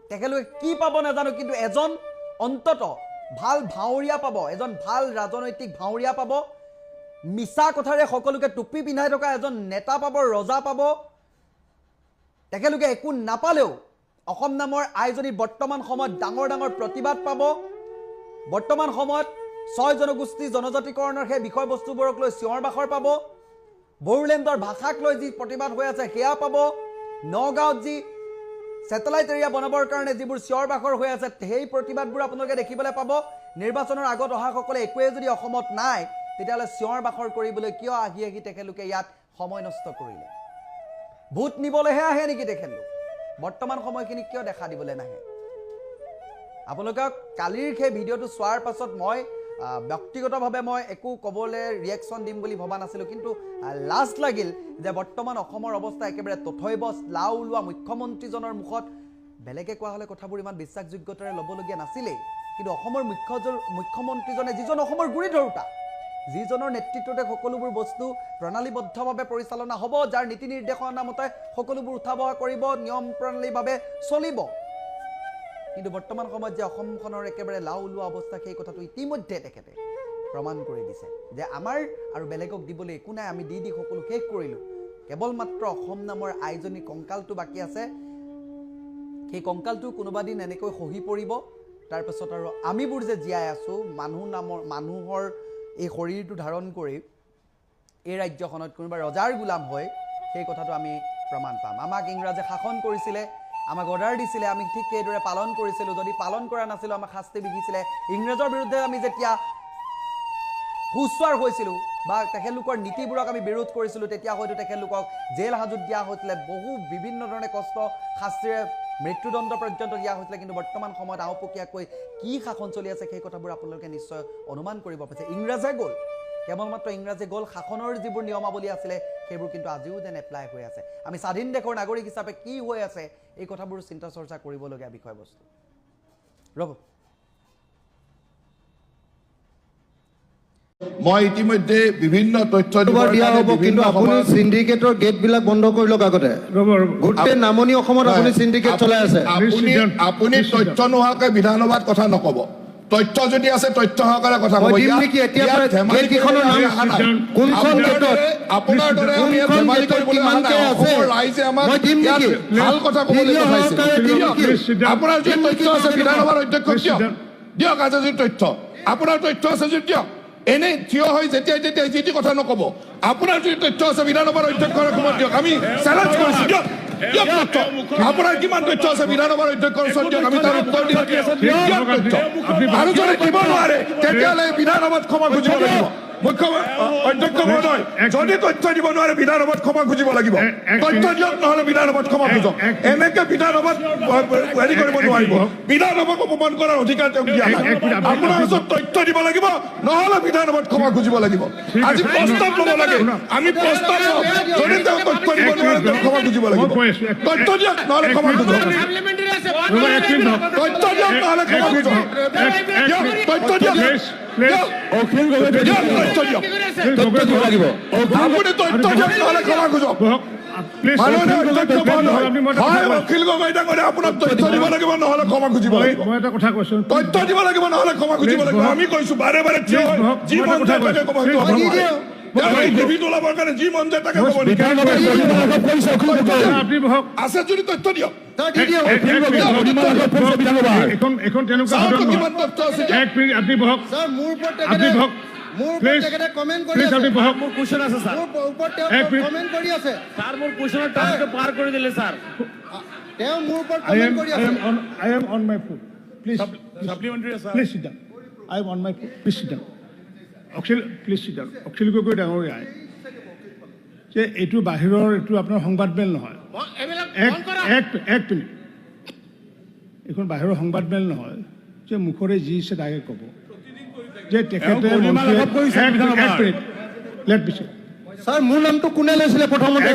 তেখেতলোকে কি পাব নাজানো কিন্তু এজন অন্তত ভাল ভাউৰীয়া পাব এজন ভাল ৰাজনৈতিক ভাউৰীয়া পাব মিছা কথাৰে সকলোকে টুপি পিন্ধাই থকা এজন নেতা পাব ৰজা পাব তেখেতলোকে একো নাপালেও অসম নামৰ আইজনী বৰ্তমান সময়ত ডাঙৰ ডাঙৰ প্ৰতিবাদ পাব বৰ্তমান সময়ত 6 জনগোষ্ঠী জনজাতিকৰণৰ সেই বিষয়বস্তুবোৰক লৈ চিঞৰ বাখৰ পাব বড়োলেণ্ডৰ ভাষাক লৈ যি প্ৰতিবাদ হৈ আছে সেয়া পাব নগাঁৱত যি স্যাটেলাইট এৰিয়া বনাবৰ কাৰণে যিবোৰ চিঞৰ বাখৰ হৈ আছে সেই প্ৰতিবাদবোৰ আপোনালোকে দেখিবলৈ পাব নিৰ্বাচনৰ আগত অহাসকলে একোৱে যদি অসমত নাই তেতিয়াহ'লে চিঞৰ বাখৰ কৰিবলৈ কিয় আহি আহি তেখেতলোকে ইয়াত সময় নষ্ট কৰিলে ভোট নিবলৈহে আহে নেকি তেখেতলোক বৰ্তমান সময়খিনি কিয় দেখা দিবলৈ নাহে আপোনালোকক কালিৰ সেই ভিডিঅ'টো চোৱাৰ পাছত মই ব্যক্তিগতভাৱে মই একো ক'বলৈ ৰিয়েকশ্যন দিম বুলি ভবা নাছিলোঁ কিন্তু লাজ লাগিল যে বৰ্তমান অসমৰ অৱস্থা একেবাৰে তথৈবচ লাউ লোৱা মুখ্যমন্ত্ৰীজনৰ মুখত বেলেগে কোৱা হ'লে কথাবোৰ ইমান বিশ্বাসযোগ্যতাৰে ল'বলগীয়া নাছিলেই কিন্তু অসমৰ মুখ্যমন্ত্ৰীজনে যিজন অসমৰ গুৰি ধৰোঁতা যিজনৰ নেতৃত্বতে সকলোবোৰ বস্তু প্ৰণালীবদ্ধভাৱে পৰিচালনা হ'ব যাৰ নীতি নিৰ্দেশনা মতে সকলোবোৰ উঠা বহা কৰিব নিয়ম প্ৰণালীভাৱে চলিব কিন্তু বৰ্তমান সময়ত যে অসমখনৰ একেবাৰে লাউ লোৱা অৱস্থা সেই কথাটো ইতিমধ্যে তেখেতে প্ৰমাণ কৰি দিছে যে আমাৰ আৰু বেলেগক দিবলৈ একো নাই আমি দি সকলো শেষ কৰিলোঁ কেৱল মাত্ৰ অসম নামৰ আইজনী কংকালটো বাকী আছে সেই কংকালটো কোনোবা দিন এনেকৈ খহি পৰিব তাৰপিছত আৰু আমিবোৰ যে জীয়াই আছোঁ মানুহৰ এই শৰীৰটো ধাৰণ কৰি এই ৰাজ্যখনত কোনোবা ৰজাৰ গোলাম হয় সেই কথাটো আমি প্ৰমাণ পাম আমাক ইংৰাজে শাসন কৰিছিলে আমাক অৰ্ডাৰ দিছিলে আমি ঠিক সেইদৰে পালন কৰিছিলোঁ যদি পালন কৰা নাছিলোঁ আমাক শাস্তি বিহিছিলে ইংৰাজৰ বিৰুদ্ধে আমি যেতিয়া হুঁচুৱাৰ হৈছিলোঁ বা তেখেতলোকৰ নীতিবোৰক আমি বিৰোধ কৰিছিলোঁ, তেতিয়া হয়তো তেখেতলোকক জেল হাজত দিয়া হৈছিলে, বহু বিভিন্ন ধৰণে কষ্ট শাস্তিৰে মৃত্যুদণ্ড পৰ্যন্ত দিয়া হৈছিলে। কিন্তু বৰ্তমান সময়ত আওপকীয়াকৈ কি শাসন চলি আছে সেই কথাবোৰ আপোনালোকে নিশ্চয় অনুমান কৰিব পাৰিছে। ইংৰাজে গ'ল, কেৱল মাত্ৰ ইংৰাজী গ'ল, শাসনৰ যিবোৰ নিয়মাৱলী আছিলে সেইবোৰ কিন্তু আজিও যেন এপ্লাই হৈ আছে। আমি স্বাধীন দেশৰ নাগৰিক হিচাপে কি হৈ আছে এই কথাবোৰ চিন্তা চৰ্চা কৰিবলগীয়া বিষয়বস্তু। ৰ'ব, মই ইতিমধ্যে বিভিন্ন তথ্য দিয়া হ'ব, কিন্তু আপুনি চিণ্ডিকেটৰ গেটবিলাক বন্ধ কৰি লওক আগতে। গোটেই নামনি অসমত আপুনি চিণ্ডিকেট চলাই আছে। আপুনি তথ্য নোহোৱাকৈ বিধানসভাত কথা নক'ব। তথ্য যদি আছে তথ্য সহকাৰে কথা ক'ব। আপোনাৰ দৰে আমি ধেমালি কৰিবলৈ অহা নাই। অসমৰ ৰাইজে আমাক ভাল কথা ক'বলৈ পঠাইছে। আপোনাৰ যি তথ্য আছে বিধানসভাৰ অধ্যক্ষক দিয়ক। আছে যদি তথ্য, আপোনাৰ তথ্য আছে যদি দিয়ক। এনেই থিয় হৈ যেতিয়াই তেতিয়াই যি কথা নক'ব। আপোনাৰ যদি তথ্য আছে বিধানসভাৰ অধ্যক্ষৰ সময়ত দিয়ক। আমি চেলেঞ্জ কৰিছো, দিয়ক দিয়ক তথ্য। আপোনাৰ কিমান তথ্য আছে বিধানসভাৰ অধ্যক্ষৰ ওচৰত দিয়ক, আমি তাৰ উত্তৰ দিম। দিয়ক তথ্য। আৰু যদি দিব নোৱাৰে তেতিয়াহ'লে বিধানসভাত ক্ষমা খুজিব লাগিব। অধ্যক্ষ মহোদয়, যদি তথ্য দিব নোৱাৰে বিধানসভাত ক্ষমা খুজিব লাগিব। তথ্য দিয়ক, নহ'লে বিধানসভাত ক্ষমা খুজক। এনেকে বিধানসভাত হেৰি কৰিব নোৱাৰিব। বিধানসভাক অপমান কৰাৰ অধিকাৰ তেওঁক দিয়া নাই। আপোনাৰ ওচৰত তথ্য দিব লাগিব, নহ'লে বিধানসভাত ক্ষমা খুজিব লাগিব। আজি প্ৰস্তাৱ ল'ব লাগে, আমি প্ৰস্তাৱ লওঁ। যদি তেওঁ তথ্য দিব নোৱাৰে তেওঁ ক্ষমা খুজিব লাগিব। তথ্য দিয়ক, নহ'লে ক্ষমা খুজক। তথ্য দিয়ক, নহ'লে ক্ষমা খুজক। তথ্য দিয়ক। অখিল গগৈ তথ্য দিয়ক। আপুনি তথ্য দিয়ক, নহ'লে ক্ষমা খুজক। মাননীয় অধ্যক্ষ মহোদয়, অখিল গগৈ ডাঙৰীয়া আপোনাক তথ্য দিব লাগিব, নহ'লে ক্ষমা খুজিব লাগিব। মই এটা কথা কৈছো, তথ্য দিব লাগিব, নহ'লে ক্ষমা খুজিব লাগিব। আমি কৈছো বাৰে বাৰে থিয় হৈ যি মন যায় তাকে ক'ব। টিভিত ওলাবৰ কাৰণে যি মন যায় তাকে ক'ব। আছে যদি তথ্য দিয়ক। এখন তেনেকুৱা কিমান তথ্য আছে? এক মিনিট আপুনি বহক, আপুনি বহক। অখিল গগৈ ডাঙৰীয়াই যে এইটো বাহিৰৰ, এইটো আপোনাৰ সংবাদমেল নহয়। এক মিনিট, এইখন বাহিৰৰ সংবাদমেল নহয় যে মুখৰে যি ইচ্ছা তাকে ক'ব। যে তেখেতে ছাৰ মোৰ নামটো কোনে লৈছিলে প্ৰথমতে?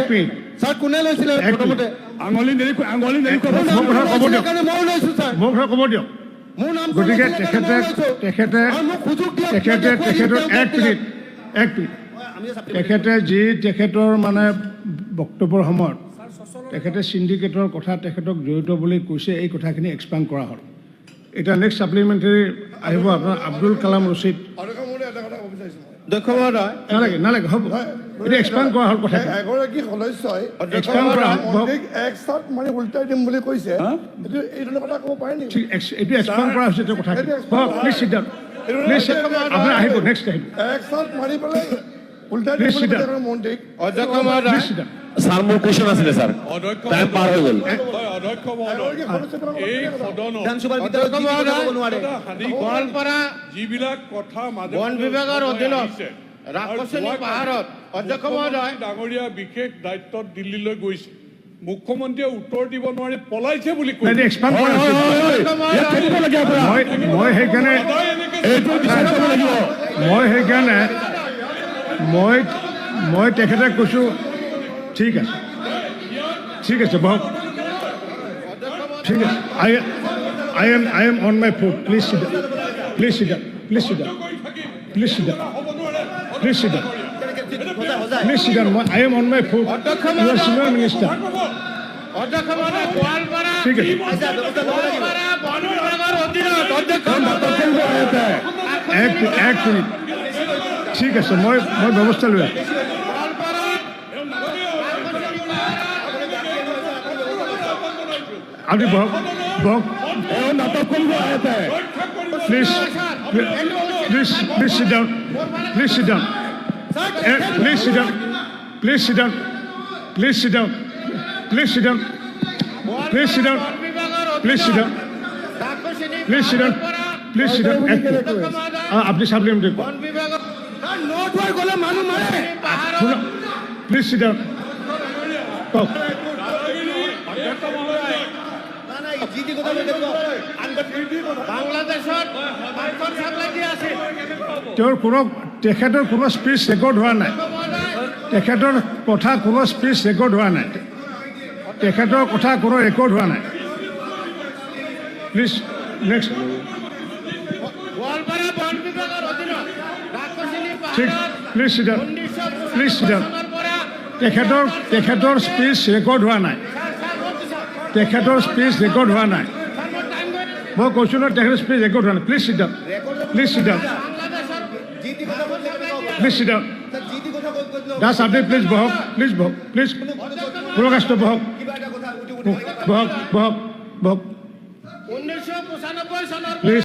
ছাৰ কোনে লৈছিলে প্ৰথমতে? আঙুলি নেৰি ক'ব দিয়ক, মোৰ কথা ক'ব দিয়ক। গতিকে তেখেতে যি তেখেতৰ মানে বক্তব্যৰ সময়ত তেখেতে চিণ্ডিকেটৰ কথা তেখেতক জড়িত বুলি কৈছে, এই কথাখিনি এক্সপ্লেইন কৰা হ'ল। এতিয়া নেক্সট ছাপ্লিমেণ্টাৰী আহিব আপোনাৰ আব্দুল কালাম ৰচিদ। নালাগে হ'ব, এইটো এক্সপ্লেইন কৰা হ'ল কথা। এগৰাকী সদস্যই এক চাট মাৰি উল্টাই দিম বুলি কৈছে, এই ধৰণৰ কথা ক'ব পাৰে নেকি? এইটো এক্সপ্লেইন কৰা হৈছে এইটো কথা। প্লিজ চিট ডাউন, প্লিজ আপুনি আহিব, নেক্সট আহিব। এক চাট মাৰি পেলাই উল্টাই দিম বুলি কৈছে মন্ত্ৰীক। অধ্যক্ষ মহোদয়, ছাৰ মোৰ কুৱেশ্যন আছিলে ছাৰ, টাইম পাৰ হৈ গ'ল। অধ্যক্ষ মহোদয়, এই গোৱালপাৰা যিবিলাক কথা বন বিভাগৰ অধীনত ৰাক্ষসনী পাহাৰত অধ্যক্ষ মহোদয় ডাঙৰীয়া বিশেষ দায়িত্বত দিল্লীলৈ গৈছে, মুখ্যমন্ত্ৰীয়ে উত্তৰ দিব নোৱাৰি পলাইছে বুলি কৈছে। মই তেখেতে কৈছো ঠিক আছে, ঠিক আছে বহক, ঠিক আছে। I am on my foot. Please sit down. Please sit down. Please sit down. Please sit down. Please sit down. Please sit down. I am on my foot. You are senior minister. ঠিক আছে। এক minute, ঠিক আছে, মই ব্যৱস্থা লৈ আছোঁ। আপনি বহক, please sit down. Please sit down. Please sit down. Please sit down. Please sit down. Please sit down. Please sit down. Please sit down. Please sit down. Please sit down. আপনি supplementary দুৱাৰ গ'লে মানুহ মাৰে please sit down কওক তেখেতৰ কোনো speech record হোৱা নাই তেখেতৰ কথা কোনো স্পীচ ৰেকৰ্ড হোৱা নাই তেখেতৰ কথা কোনো ৰেকৰ্ড হোৱা নাই প্লিজ নেক্সট ঠিক please sit down please sit down তেখেতৰ স্পীচ ৰেকৰ্ড হোৱা নাই তেখেতৰ স্পীচ ৰেকৰ্ড হোৱা নাই মই কৈছোঁ নহয় তেখেতৰ স্পীচ ৰেকৰ্ড হোৱা নাই please sit down please sit down please sit down Das আপুনি প্লিজ বহক প্লিজ পুৰকাষ্ট বহক বহক প্লিজ